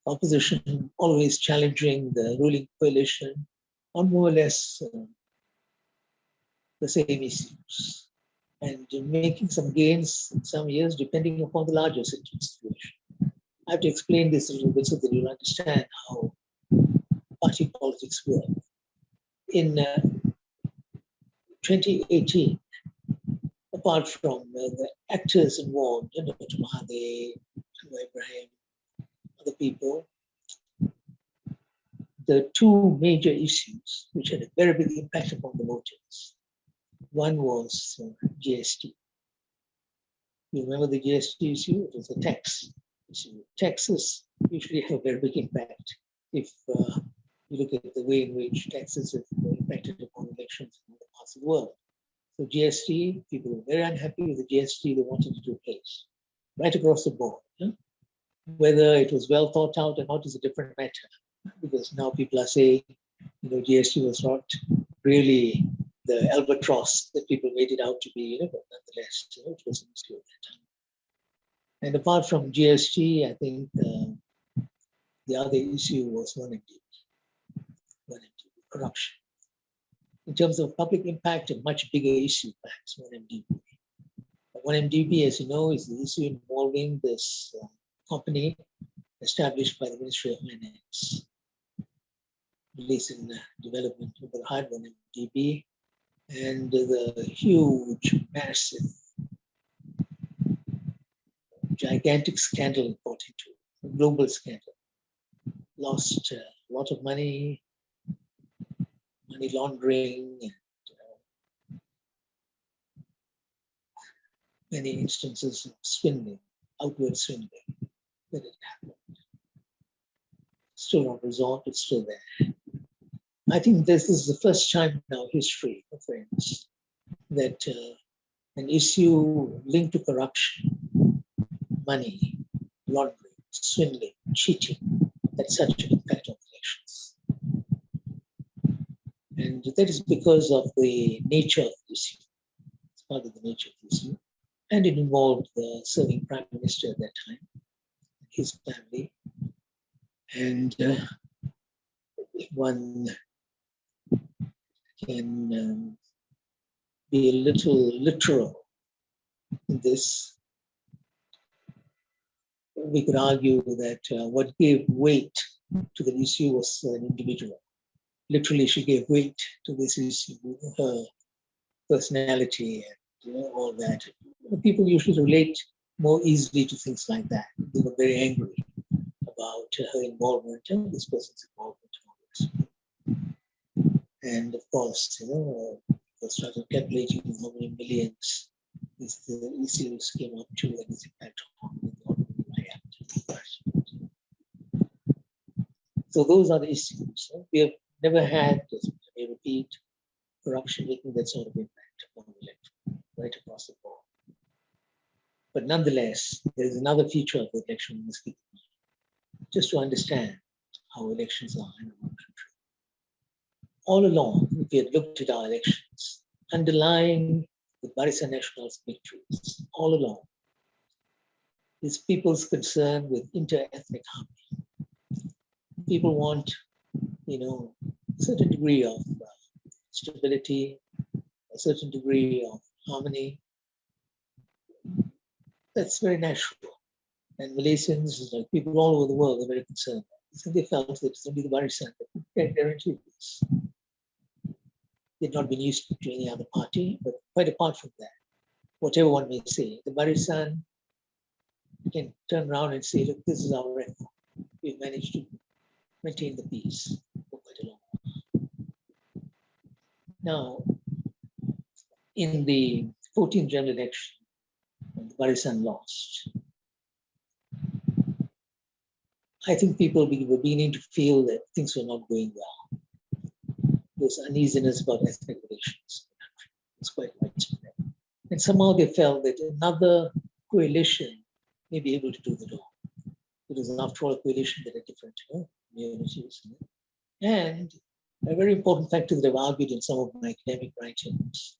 opposition always challenging the ruling coalition on more or less the same issues, and making some gains in some years depending upon the larger situation. I have to explain this a little bit so that you'll understand how party politics work. In 2018, apart from the actors involved, Dr. Mahathir, Ibrahim, other people, the two major issues which had a very big impact upon the voters. One was GST. You remember the GST issue? It was a tax issue. Taxes usually have a very big impact if you look at the way in which taxes have impacted upon elections in other parts of the world. So GST, people were very unhappy with the GST. They wanted it to replace right across the board. Whether it was well thought out or not is a different matter, because now people are saying, GST was not really the albatross that people made it out to be, but nonetheless, it was an issue at that time. And apart from GST, I think the other issue was 1MDB, corruption. In terms of public impact, a much bigger issue, perhaps, 1MDB. 1MDB, as you know, is the issue involving this company established by the Ministry of Finance. Malaysian Development had 1MDB, and the huge, massive gigantic scandal in 42, a global scandal. Lost a lot of money laundering, and many instances of swindling, outward swindling that had happened. Still not resolved, it's still there. I think this is the first time in our history, friends, that an issue linked to corruption, money, laundering, swindling, cheating, had such an impact on elections. And that is because of the nature of the issue. It's part of the nature of the issue. And it involved the serving prime minister at that time, his family. And one can be a little literal in this. We could argue that what gave weight to the issue was an individual. Literally, she gave weight to this issue, her personality and all that. People usually relate more easily to things like that. They were very angry about her involvement and this person's involvement. And of course, they started calculating how many millions the issues came up to and its impact on the ordinary person. So those are the issues. We have never had, as I repeat, corruption making that sort of impact on the election right across the board. But nonetheless, there is another feature of the election we must keep in mind, just to understand how elections are in our country. All along, if we had looked at our elections, underlying the Barisan Nasional's victories, all along, is people's concern with inter-ethnic harmony. People want, a certain degree of stability, a certain degree of harmony. That's very natural. And Malaysians, like people all over the world, are very concerned. So they felt that it's only the Barisan that could guarantee this. They'd not been used to any other party, but quite apart from that, whatever one may say, the Barisan can turn around and say, look, this is our record. We've managed to maintain the peace for quite a long while. Now, in the 14th general election, when the Barisan lost, I think people were beginning to feel that things were not going well. There's uneasiness about ethnic relations in the country. It's quite widespread. And somehow they felt that another coalition may be able to do the job. It is, after all, a coalition that are different communities. And a very important factor that I've argued in some of my academic writings,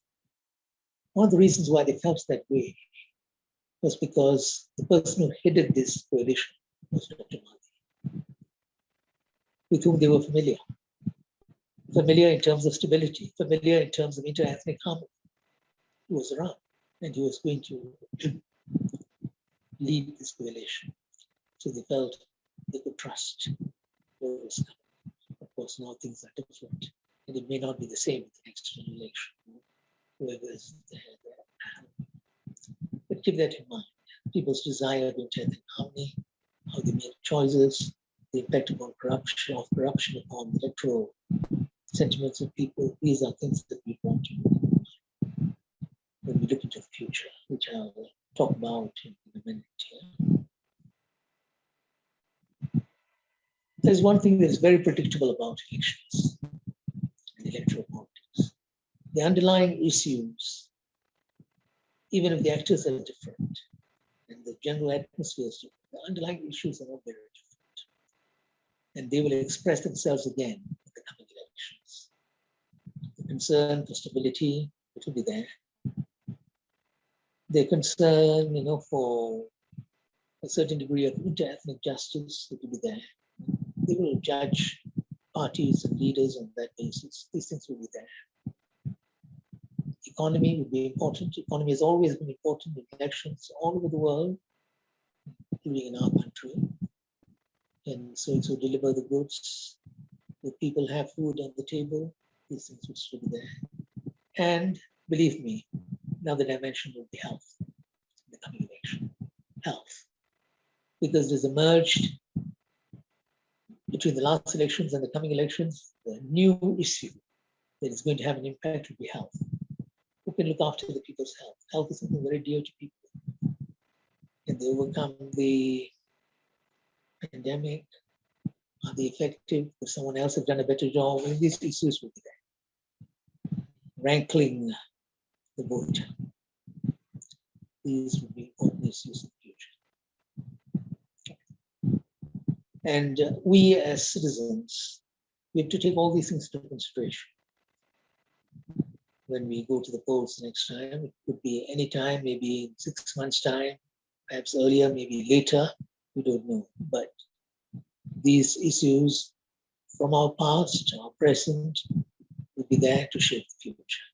one of the reasons why they felt that way was because the person who headed this coalition was Dr. Mahdi, with whom they were familiar. Familiar in terms of stability, familiar in terms of inter-ethnic harmony. He was around and he was going to lead this coalition. So they felt they could trust where it was coming. Of course, now things are different and it may not be the same in the next general election, whoever is there. But keep that in mind. People's desire to inter-ethnic harmony, how they make choices, the impact upon corruption upon electoral sentiments of people. These are things that we want to know when we look into the future, which I'll talk about in a minute here. There's one thing that is very predictable about elections and electoral politics. The underlying issues, even if the actors are different and the general atmosphere is different, the underlying issues are not very different. And they will express themselves again in the coming elections. The concern for stability, it will be there. The concern, for a certain degree of inter-ethnic justice, it will be there. They will judge parties and leaders on that basis. These things will be there. Economy will be important. Economy has always been important in elections all over the world, including in our country. And so it will deliver the goods. If people have food on the table, these things will still be there. And believe me, another dimension will be health in the coming election. health, because there's emerged between the last elections and the coming elections, the new issue that is going to have an impact will be health. Who can look after the people's health? Health is something very dear to people. Can they overcome the pandemic? Are they effective? Could someone else have done a better job? I mean, these issues will be there, rankling the vote. These will be important issues in the future. And we as citizens, we have to take all these things into consideration. When we go to the polls next time, it could be any time, maybe in 6 months' time, perhaps earlier, maybe later, we don't know. But these issues from our past, our present, will be there to shape the future.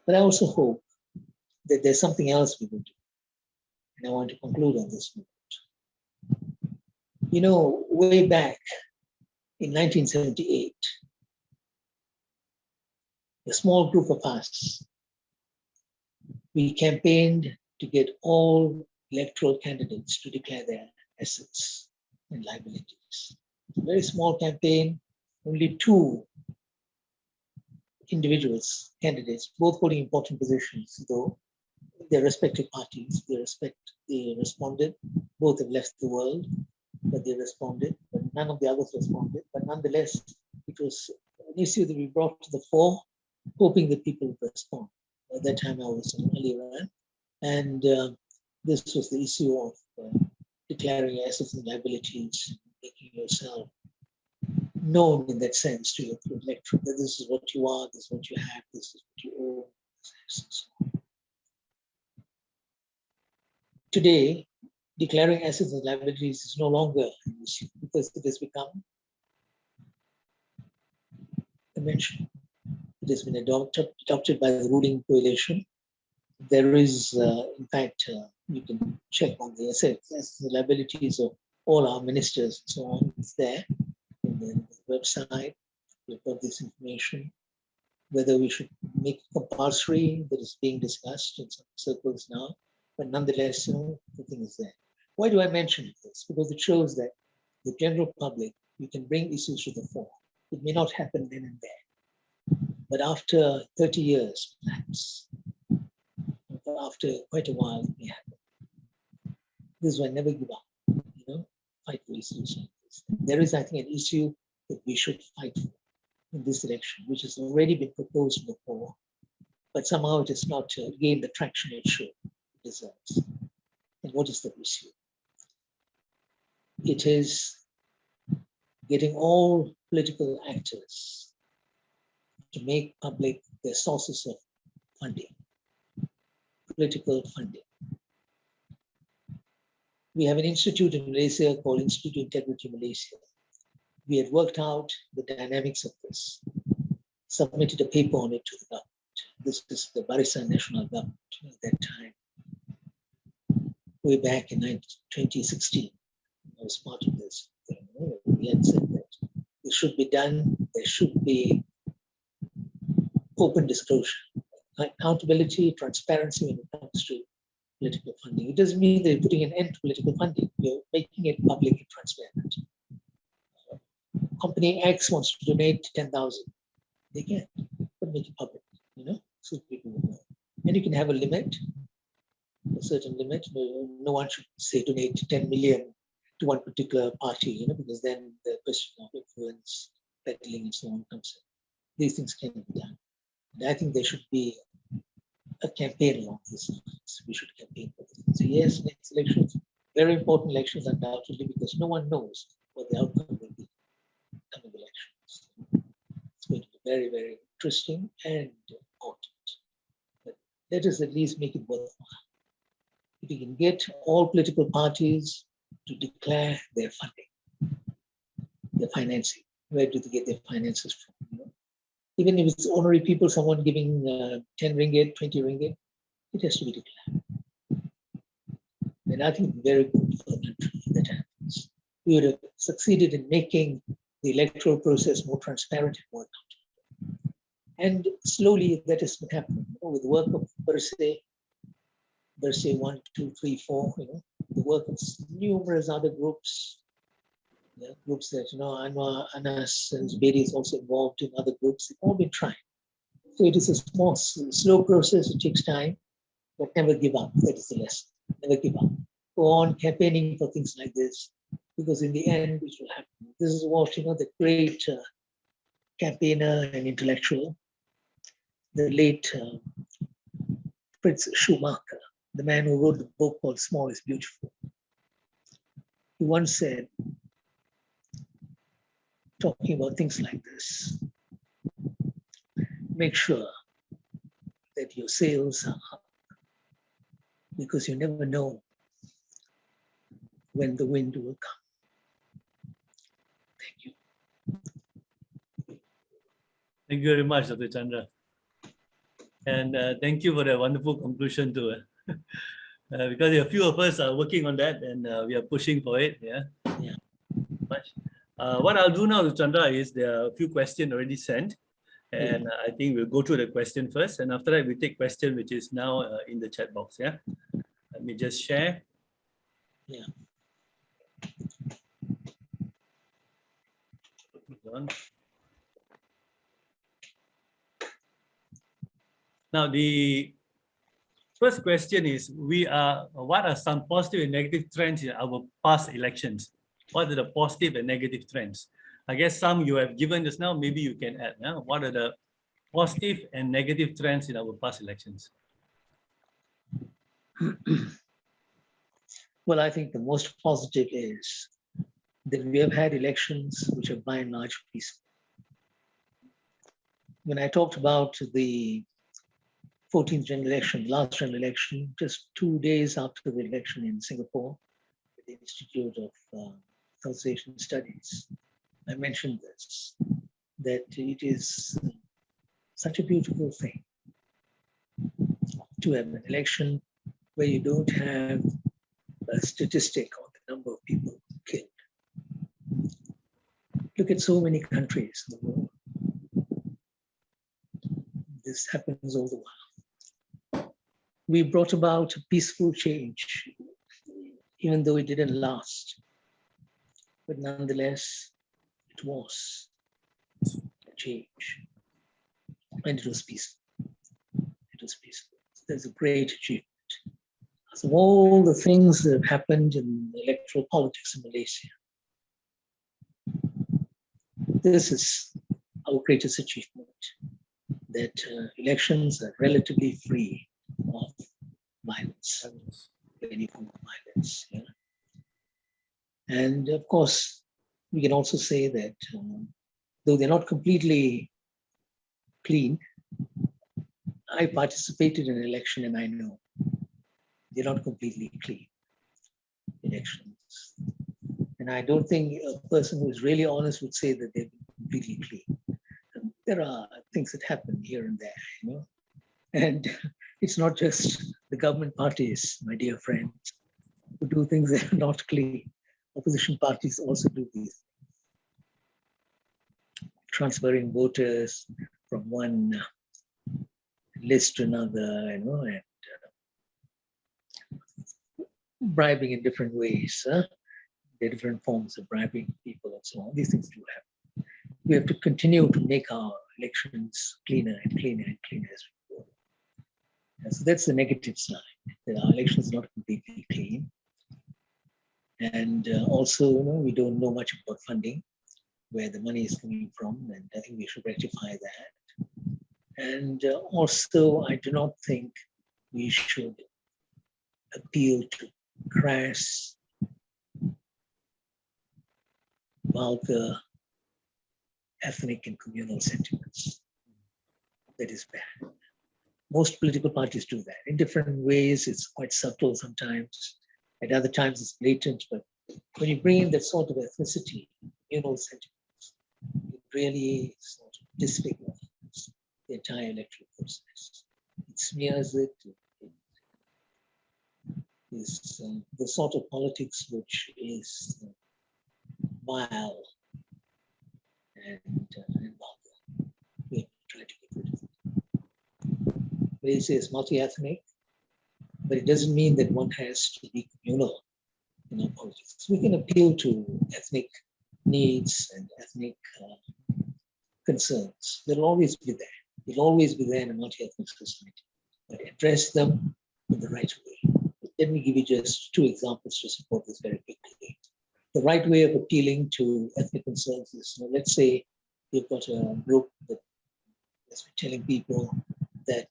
But I also hope that there's something else we will do. And I want to conclude on this note. You know, way back in 1978, a small group of us, we campaigned to get all electoral candidates to declare their assets and liabilities. A very small campaign, only 2 individuals, candidates, both holding important positions, though their respective parties, they responded. Both have left the world, but they responded, but none of the others responded. But nonetheless, it was an issue that we brought to the fore, hoping that people would respond. At that time, I was in Iran, and this was the issue of declaring assets and liabilities, making yourself known in that sense to your electorate, that this is what you are, this is what you have, this is what you own. Today, declaring assets and liabilities is no longer an issue because it has become conventional. It has been adopted by the ruling coalition. There is, in fact, you can check on the assets and liabilities of all our ministers and so on. It's there in the website. We've got this information. Whether we should make it compulsory, that is being discussed in some circles now. But nonetheless, you know, the thing is there. Why do I mention this? Because it shows that the general public, you can bring issues to the fore. It may not happen then and there. But after 30 years, perhaps, after quite a while, it may happen. This is why never give up, you know, fight for issues like this. There is, I think, an issue that we should fight for in this election, which has already been proposed before, but somehow it has not gained the traction it should, deserves. And what is the issue? It is getting all political actors to make public their sources of funding, political funding. We have an institute in Malaysia called Institute of Integrity Malaysia. We had worked out the dynamics of this, submitted a paper on it to the government. This is the Barisan National Government at that time, way back in 2016. I was part of this. We had said that this should be done. There should be open disclosure, accountability, transparency when it comes to political funding. It doesn't mean that you're putting an end to political funding. You're making it public and transparent. Company X wants to donate 10,000. They can, but make it public, you know, so people will know. And you can have a limit, a certain limit. No one should say donate 10 million to one particular party, you know, because then the question of influence, peddling, and so on comes in. These things can be done. And I think there should be a campaign along these lines. We should campaign for this. So yes, next elections, very important elections undoubtedly, because no one knows what the outcome will be in coming elections. It's going to be very, very interesting and important. But let us at least make it worthwhile. If we can get all political parties to declare their funding, their financing, where do they get their finances from? You know? Even if it's ordinary people, someone giving 10 ringgit, 20 ringgit, it has to be declared. And I think very good for the country if that happens. We would have succeeded in making the electoral process more transparent and more accountable. And slowly that has been happening. You know, with the work of, per se, let's say 1, 2, 3, 4, the work of numerous other groups, groups that, Anwar, Anas, and Zubedy is also involved in other groups. They've all been trying. So it is a small, slow process. It takes time, but never give up. That is the lesson. Never give up. Go on campaigning for things like this, because in the end, it will happen. This is what, the great campaigner and intellectual, the late Fritz Schumacher, the man who wrote the book called Small is Beautiful. He once said, talking about things like this, make sure that your sales are up, because you never know when the wind will come. Thank you. Thank you very much, Dr. Chandra. And thank you for the wonderful conclusion too. Because a few of us are working on that, and we are pushing for it. Yeah. Much. What I'll do now, Chandra, is there are a few questions already sent, and I think we'll go through the question first, and after that we take question which is now in the chat box. Yeah. Let me just share. Yeah. Now the first question is, what are some positive and negative trends in our past elections? What are the positive and negative trends? I guess some you have given just now, maybe you can add. Yeah? What are the positive and negative trends in our past elections? Well, I think the most positive is that we have had elections which are by and large peaceful. When I talked about the 14th general election, last general election, just 2 days after the election in Singapore, at the Institute of South Asian Studies, I mentioned this, that it is such a beautiful thing to have an election where you don't have a statistic on the number of people killed. Look at so many countries in the world. This happens all the while. We brought about a peaceful change, even though it didn't last. But nonetheless, it was a change. And it was peaceful. It was peaceful. There's a great achievement. So all the things that have happened in electoral politics in Malaysia, this is our greatest achievement, that elections are relatively free of violence, any form of violence. Yeah? And of course, we can also say that though they're not completely clean, I participated in an election and I know they're not completely clean elections. And I don't think a person who is really honest would say that they're completely clean. There are things that happen here and there, And it's not just the government parties, my dear friends, who do things that are not clean. Opposition parties also do these. Transferring voters from one list to another, and bribing in different ways. There are different forms of bribing people and so on. These things do happen. We have to continue to make our elections cleaner and cleaner and cleaner as we go. And so that's the negative side, that our elections are not completely clean. And also, we don't know much about funding, where the money is coming from, and I think we should rectify that. And also, I do not think we should appeal to crass, vulgar, ethnic and communal sentiments. That is bad. Most political parties do that. In different ways, it's quite subtle sometimes. At other times, it's blatant. But when you bring in that sort of ethnicity, communal sentiments, it really sort of disfigures the entire electoral process. It smears it. It is the sort of politics which is vile and vulgar. We try to get rid of it. Malaysia is multi-ethnic, but it doesn't mean that one has to be communal in our politics. We can appeal to ethnic needs and ethnic concerns. They'll always be there. They'll always be there in a multi-ethnic society, but address them in the right way. Let me give you just two examples to support this very quickly. The right way of appealing to ethnic concerns is, let's say you've got a group that is telling people that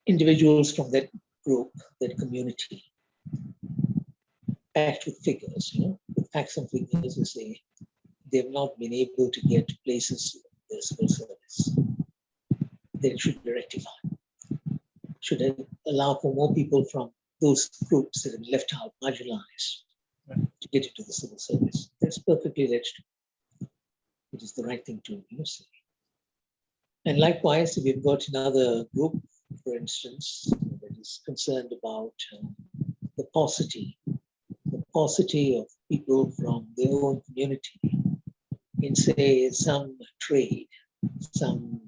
individuals from that group, that community, backed with figures, with facts and figures, they say they've not been able to get places in the civil service. Then it should be rectified. Should allow for more people from those groups that have been left out, marginalized, to get into the civil service. That's perfectly legitimate. It is the right thing to say. And likewise, if you've got another group, for instance, that is concerned about the paucity of people from their own community in, say, some trade, some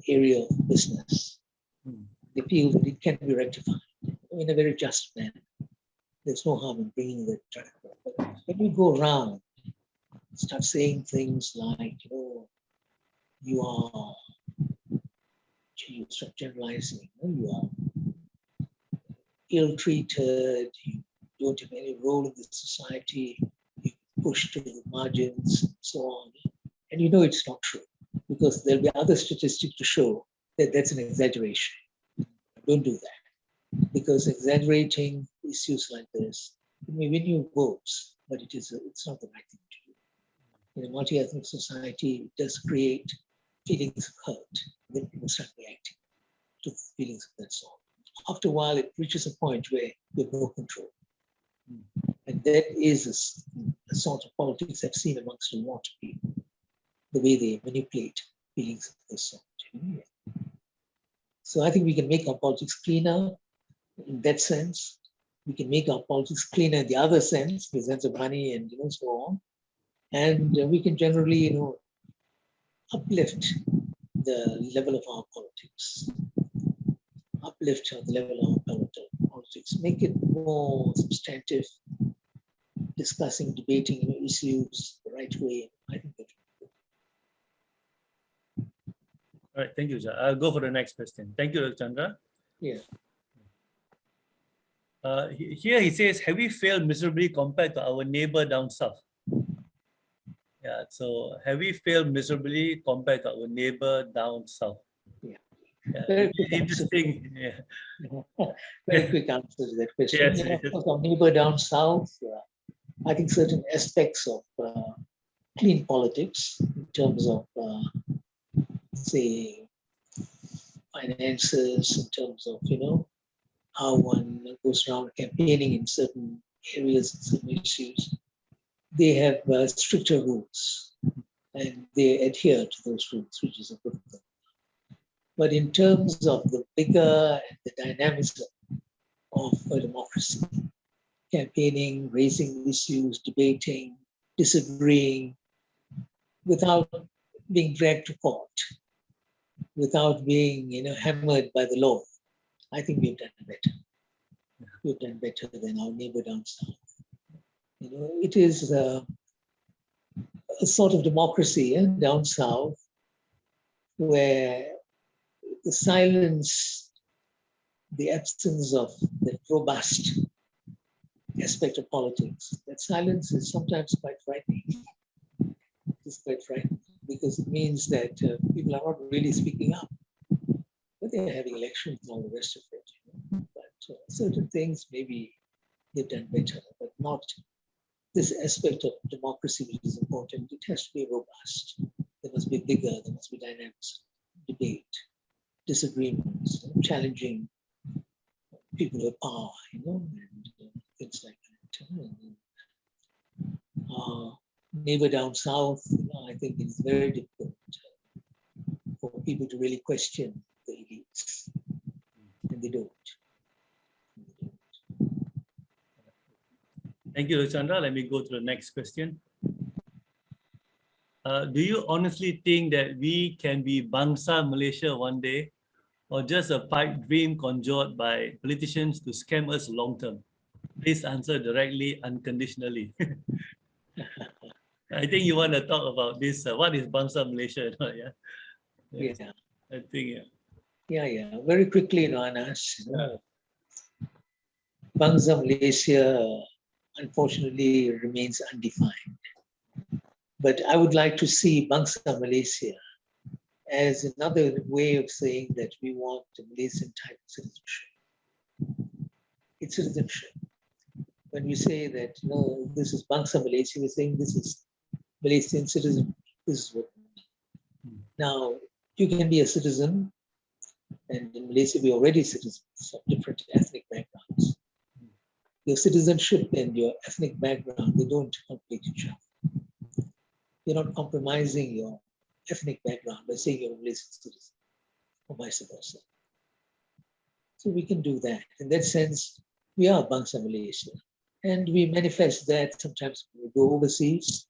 area of business, they feel that it can be rectified in a very just manner. There's no harm in bringing that track. But when you go around, start saying things like, you are, you start generalizing, you are ill-treated, you don't have any role in the society, you push to the margins, and so on. And it's not true, because there'll be other statistics to show that that's an exaggeration. Don't do that, because exaggerating issues like this may win you votes, but it's not the right thing to do. In a multi-ethnic society, it does create feelings of hurt. Then people start reacting to feelings of that sort. After a while, it reaches a point where you have no control. And that is a sort of politics I've seen amongst a lot of people, the way they manipulate feelings of this sort. So I think we can make our politics cleaner in that sense. We can make our politics cleaner in the other sense, the sense of money and so on. And we can generally, uplift the level of our politics, uplift the level of our politics, make it more substantive, discussing, debating issues the right way. I think that. All right, thank you, Jah. I'll go for the next question. Thank you, Dr. Chandra. Yeah. Here he says, have we failed miserably compared to our neighbor down south? Yeah, so have we failed miserably compared to our neighbor down south? Yeah. Very interesting. Yeah. Very quick answer to that question. Yes, Of course, our neighbor down south, I think certain aspects of clean politics in terms of say, finances, in terms of, how one goes around campaigning in certain areas and certain issues. They have stricter rules and they adhere to those rules, which is a good thing. But in terms of the vigor and the dynamism of a democracy, campaigning, raising issues, debating, disagreeing, without being dragged to court, without being hammered by the law, I think we've done better. We've done better than our neighbor down south. It is a sort of democracy down south where the silence, the absence of the robust aspect of politics, that silence is sometimes quite frightening. It's quite frightening because it means that people are not really speaking up. But they're having elections and all the rest of it. But certain things maybe they've done better, but not this aspect of democracy, which is important. It has to be robust. There must be vigor, there must be dynamics, debate, disagreements, challenging people with power, and things like that. And, neighbor down south, I think it's very difficult for people to really question the elites, and they don't. Thank you, Chandra. Let me go to the next question. Do you honestly think that we can be Bangsa Malaysia one day, or just a pipe dream conjured by politicians to scam us long term? Please answer directly, unconditionally. I think you want to talk about this. What is Bangsa Malaysia? Yeah. Yes. Yeah. I think, Yeah. Very quickly, Anas. Bangsa Malaysia, unfortunately, remains undefined. But I would like to see Bangsa Malaysia as another way of saying that we want a Malaysian type of citizenship. It's citizenship. When we say that, this is Bangsa Malaysia, we're saying this is Malaysian citizen. This is what we mean. Now, you can be a citizen, and in Malaysia, we're already citizens of different ethnic backgrounds. Your citizenship and your ethnic background, they don't conflict each other. You're not compromising your ethnic background by saying you're a Malaysian citizen, or vice versa. So we can do that. In that sense, we are Bangsa Malaysia. And we manifest that sometimes when we go overseas.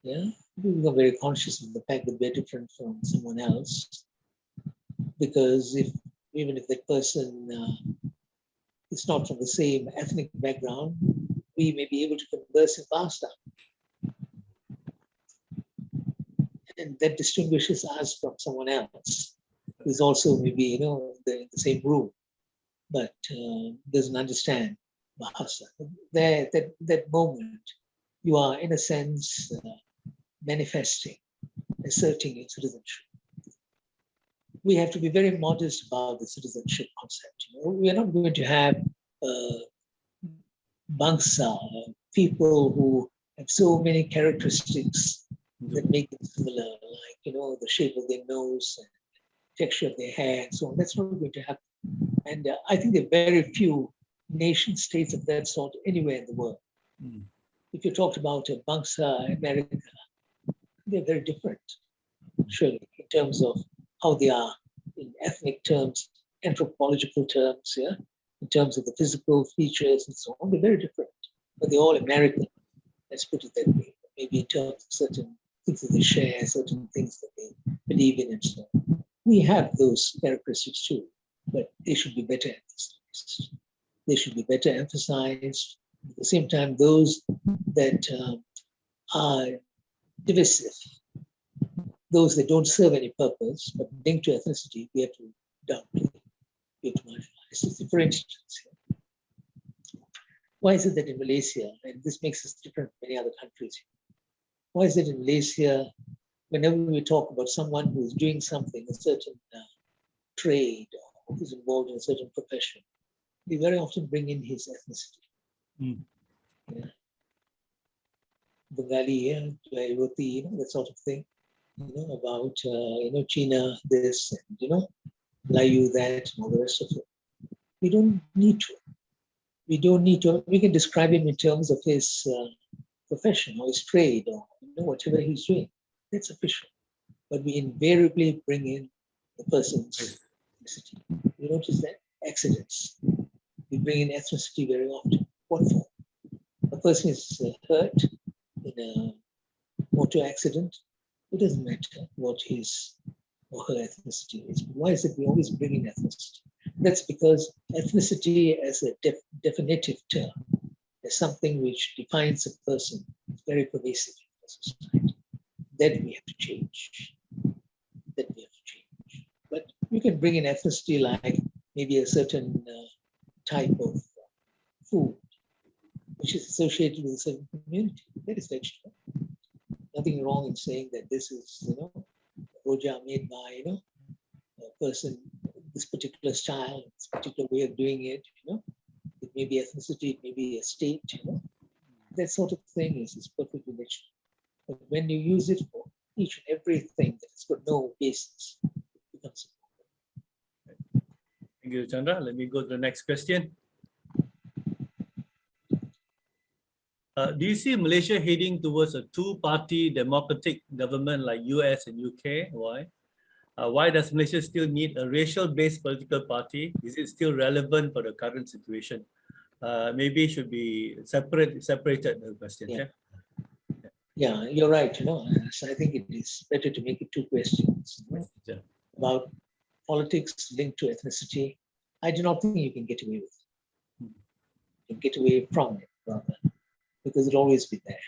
Yeah, we become very conscious of the fact that we're different from someone else. Because even if that person is not from the same ethnic background, we may be able to converse in Bahasa. And that distinguishes us from someone else who's also maybe, in the same room, but doesn't understand Bahasa. That moment, you are, in a sense, manifesting, asserting your citizenship. We have to be very modest about the citizenship concept. We are not going to have Bangsa, people who have so many characteristics that make them similar, like, the shape of their nose and texture of their hair and so on. That's not going to happen. And I think there are very few nation states of that sort anywhere in the world. If you talked about Bangsa America, they're very different, surely, in terms of how they are in ethnic terms, anthropological terms, in terms of the physical features and so on. They're very different, but they're all American. Let's put it that way. Maybe in terms of certain things that they share, certain things that they believe in and so on. We have those characteristics too, but they should be better emphasized. They should be better emphasized. At the same time, those that are divisive, those that don't serve any purpose, but linked to ethnicity, we have to downplay, we have to marginalize. For instance, why is it that in Malaysia, and this makes us different from many other countries, why is it in Malaysia, whenever we talk about someone who's doing something, a certain trade, or who's involved in a certain profession, we very often bring in his ethnicity. Bengali, Roti, that sort of thing. About China, this, and Layu, that, and all the rest of it. We don't need to. We don't need to. We can describe him in terms of his profession or his trade or whatever he's doing. That's sufficient. But we invariably bring in the person's ethnicity. You notice that? Accidents. We bring in ethnicity very often. What for? A person is hurt in a motor accident. It doesn't matter what his or her ethnicity is. But why is it we always bring in ethnicity? That's because ethnicity as a definitive term is something which defines a person very pervasive in the society. That we have to change. But you can bring in ethnicity like maybe a certain type of food which is associated with a certain community. That is vegetable. Nothing wrong in saying that this is, roja made by, a person, this particular style, this particular way of doing it, It may be ethnicity, it may be a state, That sort of thing is perfectly natural. But when you use it for each and everything that has got no basis, it becomes a problem. Thank you, Chandra. Let me go to the next question. Do you see Malaysia heading towards a two-party democratic government like US and UK? Why? Why does Malaysia still need a racial-based political party? Is it still relevant for the current situation? Maybe it should be separated, the question. Yeah, you're right. So I think it is better to make it two questions about politics linked to ethnicity, I do not think you can get away with it. You can get away from it, rather, because it'll always be there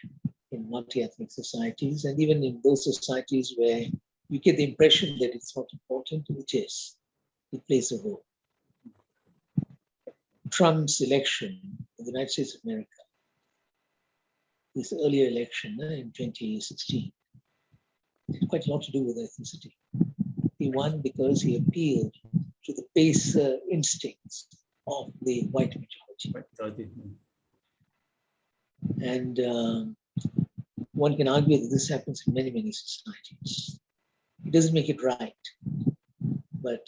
in multi-ethnic societies, and even in those societies where you get the impression that it's not important, it is. It plays a role. Trump's election in the United States of America, this earlier election in 2016, had quite a lot to do with ethnicity. He won because he appealed to the baser instincts of the white majority. And one can argue that this happens in many, many societies. It doesn't make it right, but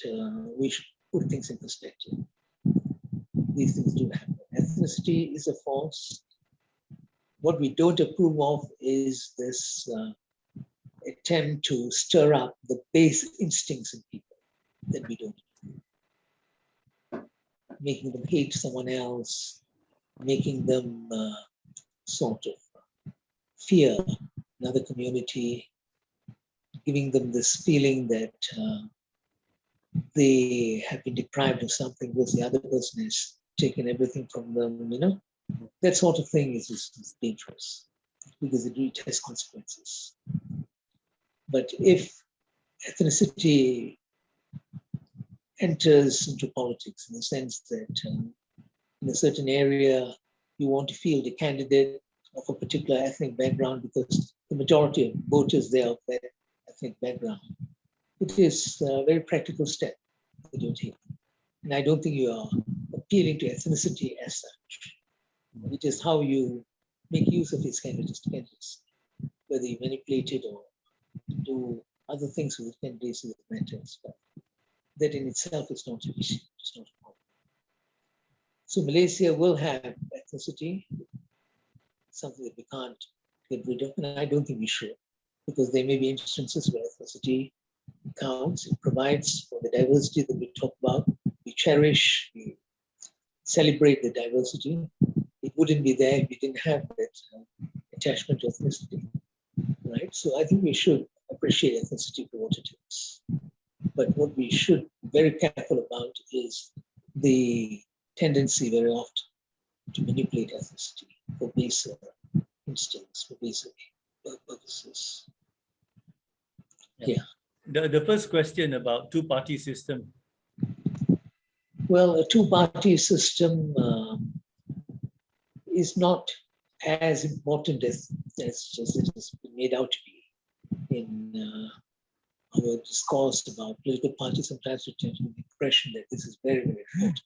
we should put things in perspective. These things do happen. Ethnicity is a force. What we don't approve of is this attempt to stir up the base instincts in people that we don't approve. Making them hate someone else, making them sort of fear another community, giving them this feeling that they have been deprived of something because the other person has taken everything from them, you know. That sort of thing is dangerous because it has consequences. But if ethnicity enters into politics in the sense that in a certain area you want to field a candidate of a particular ethnic background because the majority of voters there of that ethnic background, it is a very practical step that you take. And I don't think you are appealing to ethnicity as such. It is how you make use of his candidacy, whether you manipulate it or do other things with candidacy that matters. But that in itself is not an issue, it's not a problem. So Malaysia will have ethnicity, something that we can't get rid of, and I don't think we should, because there may be instances where ethnicity counts. It provides for the diversity that we talk about. We cherish, we celebrate the diversity. It wouldn't be there if we didn't have that attachment to ethnicity, right? So I think we should appreciate ethnicity for what it is. But what we should be very careful about is the tendency very often to manipulate ethnicity for baser instincts, for baser purposes. Yeah. The first question about two-party system. Well, a two-party system is not as important as it has been made out to be in our discourse about political parties. Sometimes we tend to get the impression that this is very, very important,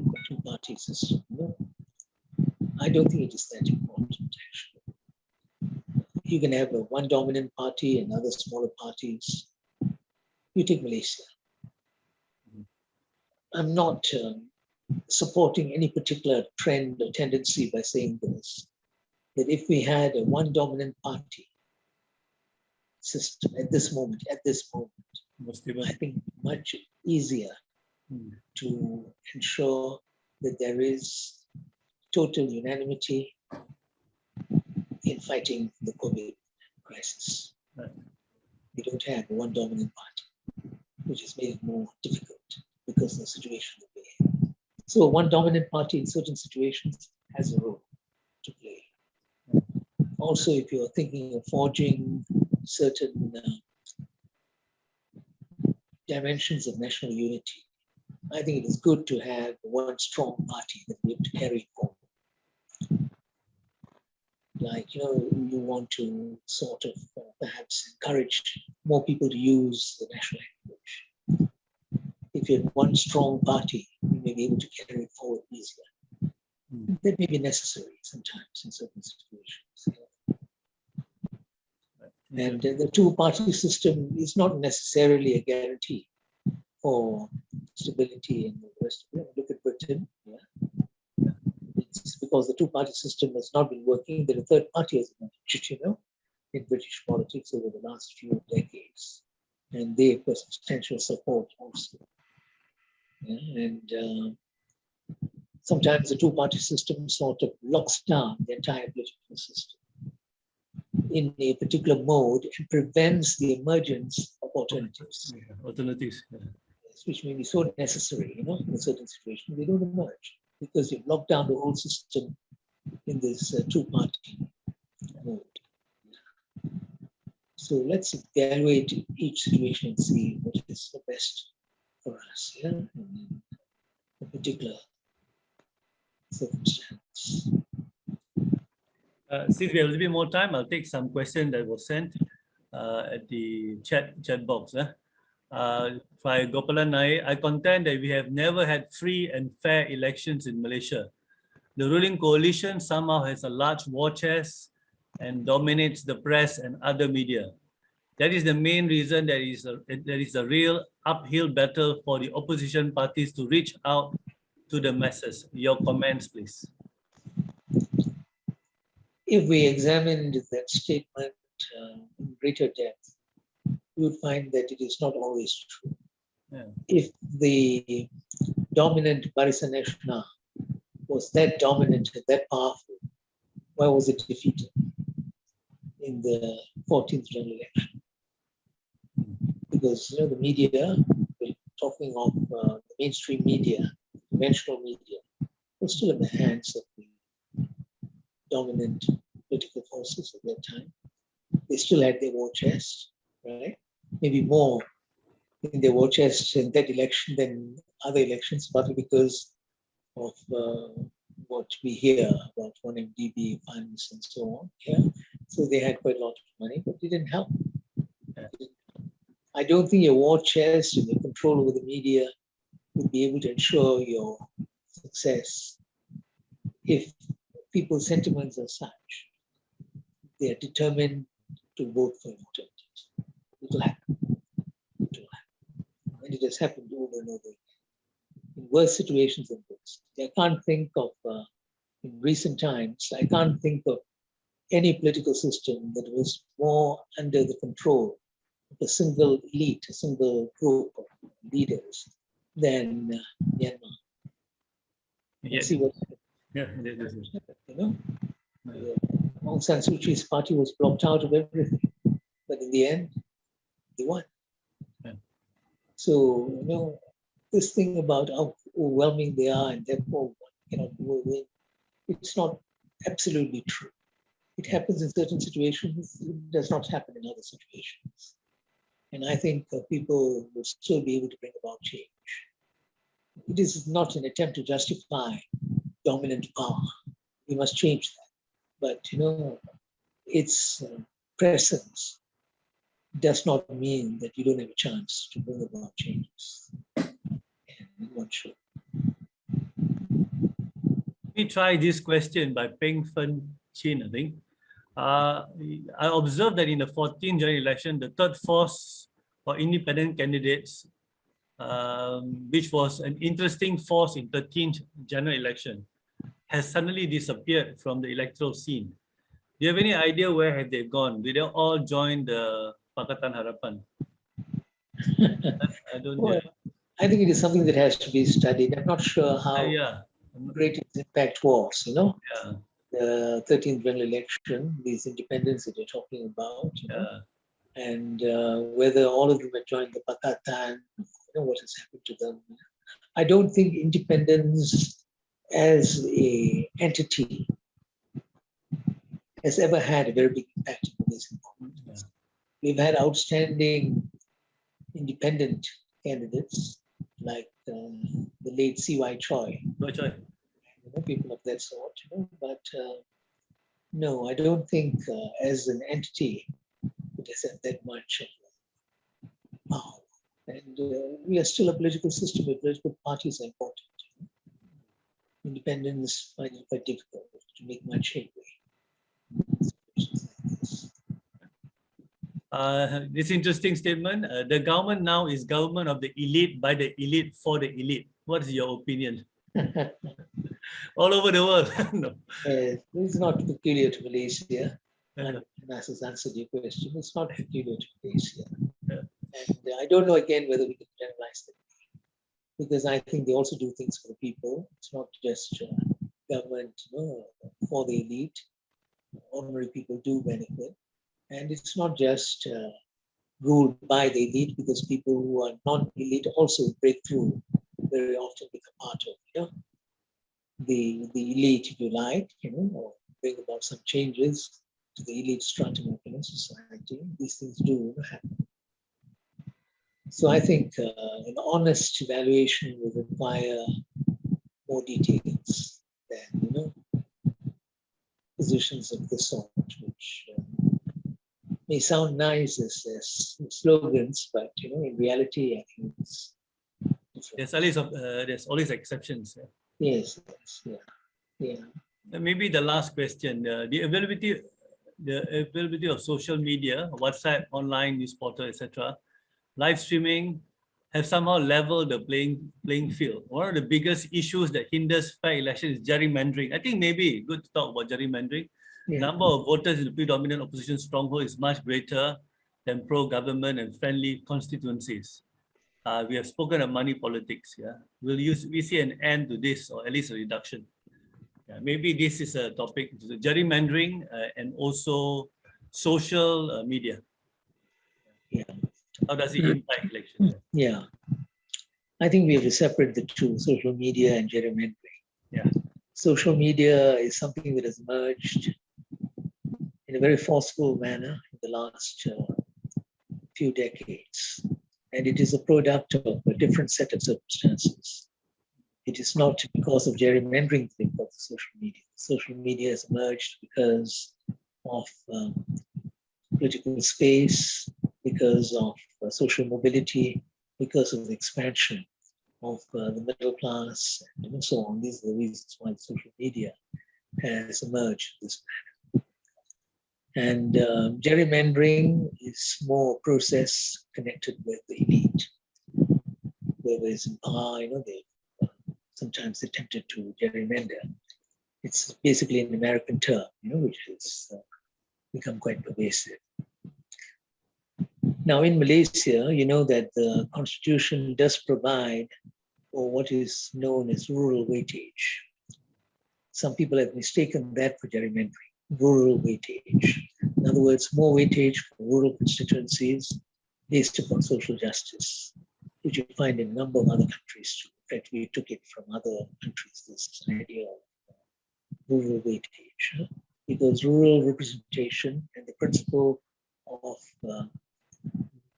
a two-party system. No, I don't think it is that important, actually. You can have one dominant party and other smaller parties. You take Malaysia. I'm not supporting any particular trend or tendency by saying this, that if we had a one dominant party system at this moment, I think much easier to ensure that there is total unanimity in fighting the COVID crisis. Right. We don't have one dominant party, which has made it more difficult because of the situation that we're in. So one dominant party in certain situations has a role to play. Also, if you're thinking of forging certain dimensions of national unity, I think it is good to have one strong party that we have to carry forward. Like, you want to sort of perhaps encourage more people to use the national language. If you have one strong party, you may be able to carry it forward easier. That may be necessary sometimes in certain situations. And the two-party system is not necessarily a guarantee for stability in the rest of it. Look at Britain. Yeah. It's because the two-party system has not been working that a third party has emerged, in British politics over the last few decades. And they have substantial support also. Yeah. And sometimes the two-party system sort of locks down the entire political system in a particular mode and prevents the emergence of alternatives. Alternatives. Yeah. which may be so necessary, in a certain situation, they don't emerge because you've locked down the whole system in this two-party mode. So let's evaluate each situation and see what is the best for us, in a particular circumstance. Since we have a little bit more time, I'll take some questions that were sent at the chat box. By Gopalan Nair, I contend that we have never had free and fair elections in Malaysia. The ruling coalition somehow has a large war chest and dominates the press and other media. That is the main reason there is a real uphill battle for the opposition parties to reach out to the masses. Your comments, please. If we examined that statement in greater depth, we would find that it is not always true. Yeah. If the dominant Barisan Nasional was that dominant and that powerful, why was it defeated in the 14th general election? Because the media, we're talking of the mainstream media, conventional media, was still in the hands of the dominant political forces at that time. They still had their war chest, right? Maybe more in their war chest in that election than other elections, partly because of what we hear about 1MDB funds and so on. Yeah, so they had quite a lot of money, but it didn't help. I don't think your war chest and your control over the media would be able to ensure your success if people's sentiments are such. They are determined to vote for alternatives. It will happen. It will happen. And it has happened over and over again. In worse situations than this. I can't think of, in recent times, I can't think of any political system that was more under the control of a single elite, a single group of leaders than Myanmar. Yes. See what happened. Aung San Suu Kyi's party was blocked out of everything, but in the end, they won. Yeah. So, this thing about how overwhelming they are and therefore one cannot win, it's not absolutely true. It happens in certain situations, it does not happen in other situations. And I think people will still be able to bring about change. It is not an attempt to justify dominant power. We must change that. But, its presence does not mean that you don't have a chance to bring about changes. And one should. Let me try this question by Peng Fen Chin, I think. I observed that in the 14th general election, the third force for independent candidates, which was an interesting force in 13th general election, has suddenly disappeared from the electoral scene. Do you have any idea where have they gone? Did they all join the Pakatan Harapan? I don't know. Well, I think it is something that has to be studied. I'm not sure how great its impact was, Yeah. The 13th general election, these independents that you're talking about, and whether all of them have joined the Pakatan, what has happened to them. I don't think independence as an entity has ever had a very big impact on this environment. We've had outstanding independent candidates like the late C.Y. Choi, people of that sort, but no, I don't think as an entity it has had that much power. And we are still a political system where political parties are important. Independence find it quite difficult to make much headway. This interesting statement. The government now is government of the elite, by the elite, for the elite. What is your opinion? All over the world. No. It's not peculiar to Malaysia. Nas has answered your question. It's not peculiar to Malaysia. Yeah. And I don't know again whether we can generalize that, because I think they also do things for the people. It's not just government for the elite. Ordinary people do benefit. And it's not just ruled by the elite, because people who are non-elite also break through, very often become part of the elite, if you like, or bring about some changes to the elite stratum of society. These things do happen. So I think an honest evaluation will require more details than positions of this sort, which may sound nice as slogans, but in reality, I think it's different. There's always exceptions. Yes, yeah. Maybe the last question: the availability of social media, WhatsApp, online news portal, etc., live streaming have somehow leveled the playing field. One of the biggest issues that hinders fair election is gerrymandering. I think maybe good to talk about gerrymandering. Yeah. Number of voters in the predominant opposition stronghold is much greater than pro-government and friendly constituencies. We have spoken of money politics. Yeah, we see an end to this, or at least a reduction. Yeah, maybe this is a topic: gerrymandering and also social media. Yeah. How does it impact elections? Yeah, I think we have to separate the two: social media and gerrymandering. Yeah. Social media is something that has emerged in a very forceful manner in the last few decades. And it is a product of a different set of circumstances. It is not because of gerrymandering that we've got the social media. Social media has emerged because of political space, because of social mobility, because of the expansion of the middle class, and so on. These are the reasons why social media has emerged in this manner. And gerrymandering is more a process connected with the elite. Whoever is in power, they sometimes attempted to gerrymander. It's basically an American term, which has become quite pervasive. Now in Malaysia, you know that the Constitution does provide for what is known as rural weightage. Some people have mistaken that for gerrymandering. Rural weightage. In other words, more weightage for rural constituencies based upon social justice, which you find in a number of other countries too. In fact, we took it from other countries, this idea of rural weightage, because rural representation and the principle of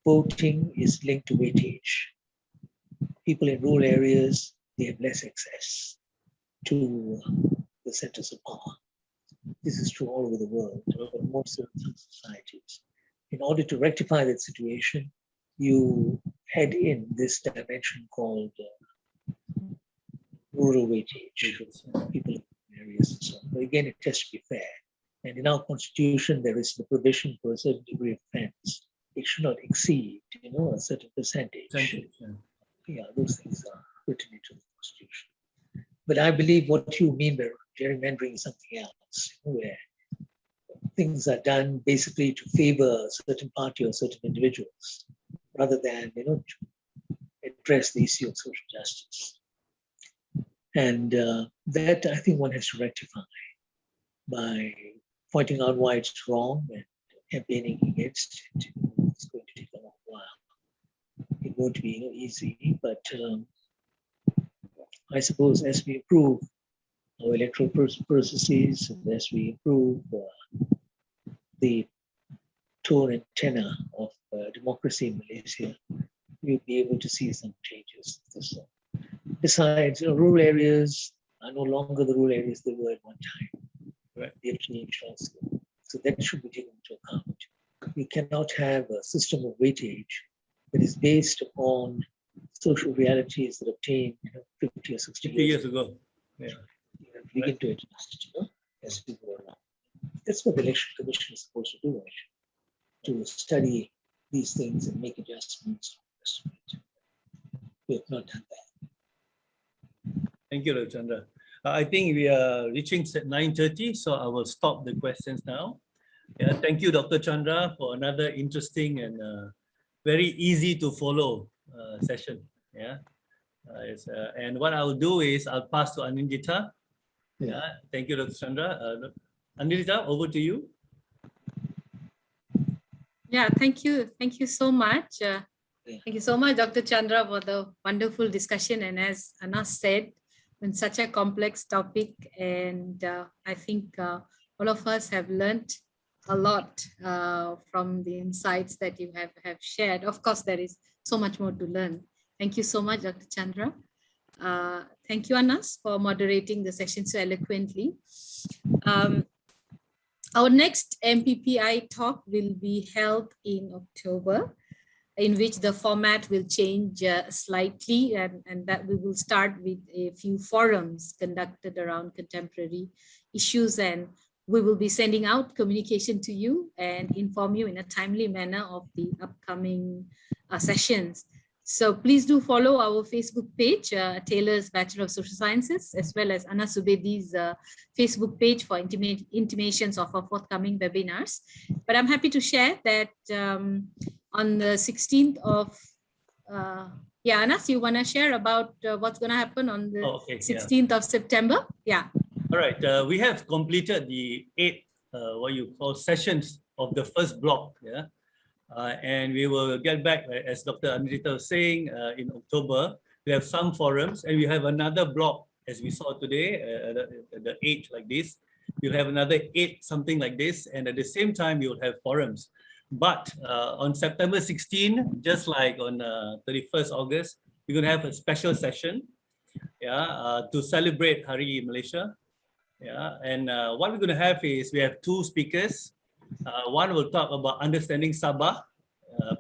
voting is linked to weightage. People in rural areas, they have less access to the centers of power. This is true all over the world, but most of some societies. In order to rectify that situation, you head in this dimension called rural weightage, people in areas and so on. But again, it has to be fair. And in our constitution, there is the provision for a certain degree of fairness. It should not exceed, a certain percentage. Yeah, those things are written into the constitution. But I believe what you mean by gerrymandering is something else, where things are done basically to favor a certain party or certain individuals, rather than to address the issue of social justice. And that I think one has to rectify by pointing out why it's wrong and campaigning against it. It's going to take a long while. It won't be easy, but I suppose as we improve our electoral processes, and as we improve the tone and tenor of democracy in Malaysia, we'll be able to see some changes. Besides, rural areas are no longer the rural areas they were at one time. Right. They've changed also. So that should be taken into account. We cannot have a system of weightage that is based upon social realities that obtained 50 or 60 years ago. Yeah. You have to begin to adjust, as we go along. That's what the Election Commission is supposed to do, actually, to study these things and make adjustments. We have not done that. Thank you, Chandra. I think we are reaching 9:30, so I will stop the questions now. Yeah, thank you, Dr. Chandra, for another interesting and very easy to follow session. Yeah, and what I'll do is I'll pass to Anindita. Yeah, thank you, Dr. Chandra. Anindita, over to you. Yeah, thank you. Thank you so much. Thank you so much, Dr. Chandra, for the wonderful discussion. And as Anas said, on such a complex topic, and I think all of us have learned a lot from the insights that you have shared. Of course, there is so much more to learn. Thank you so much, Dr. Chandra. Thank you, Anas, for moderating the session so eloquently. Our next MPPI talk will be held in October, in which the format will change slightly, and that we will start with a few forums conducted around contemporary issues, and we will be sending out communication to you and inform you in a timely manner of the upcoming sessions. So please do follow our Facebook page, Taylor's Bachelor of Social Sciences, as well as Anna Zubedy's Facebook page for intimations of our forthcoming webinars. But I'm happy to share that on the 16th of, Anas, you want to share about what's going to happen on the 16th of September? Yeah. All right. We have completed the 8 what you call sessions of the first block. Yeah. And we will get back, as Dr. Anindita was saying, in October. We have some forums, and we have another block, as we saw today, the 8 like this. We'll have another 8 something like this, and at the same time, we will have forums. But on September 16, just like on 31st August, we're going to have a special session, to celebrate Hari Malaysia. Yeah, and what we're going to have is we have 2 speakers. One will talk about understanding Sabah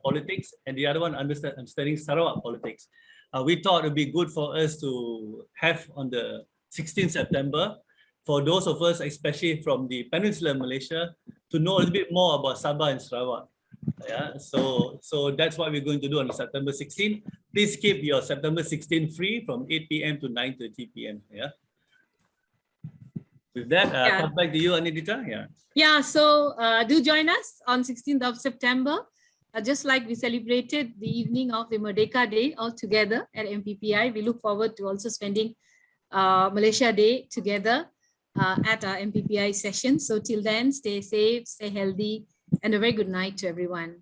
politics, and the other one understanding Sarawak politics. We thought it would be good for us to have on the 16th September, for those of us, especially from the Peninsular Malaysia, to know a little bit more about Sabah and Sarawak. Yeah, so that's what we're going to do on September 16th. Please keep your September 16th free from 8 p.m. to 9:30 p.m. Yeah. With that, come back to you, Anindita. Yeah, so do join us on 16th of September. Just like we celebrated the evening of the Merdeka Day all together at MPPI, we look forward to also spending Malaysia Day together at our MPPI session. So till then, stay safe, stay healthy, and a very good night to everyone.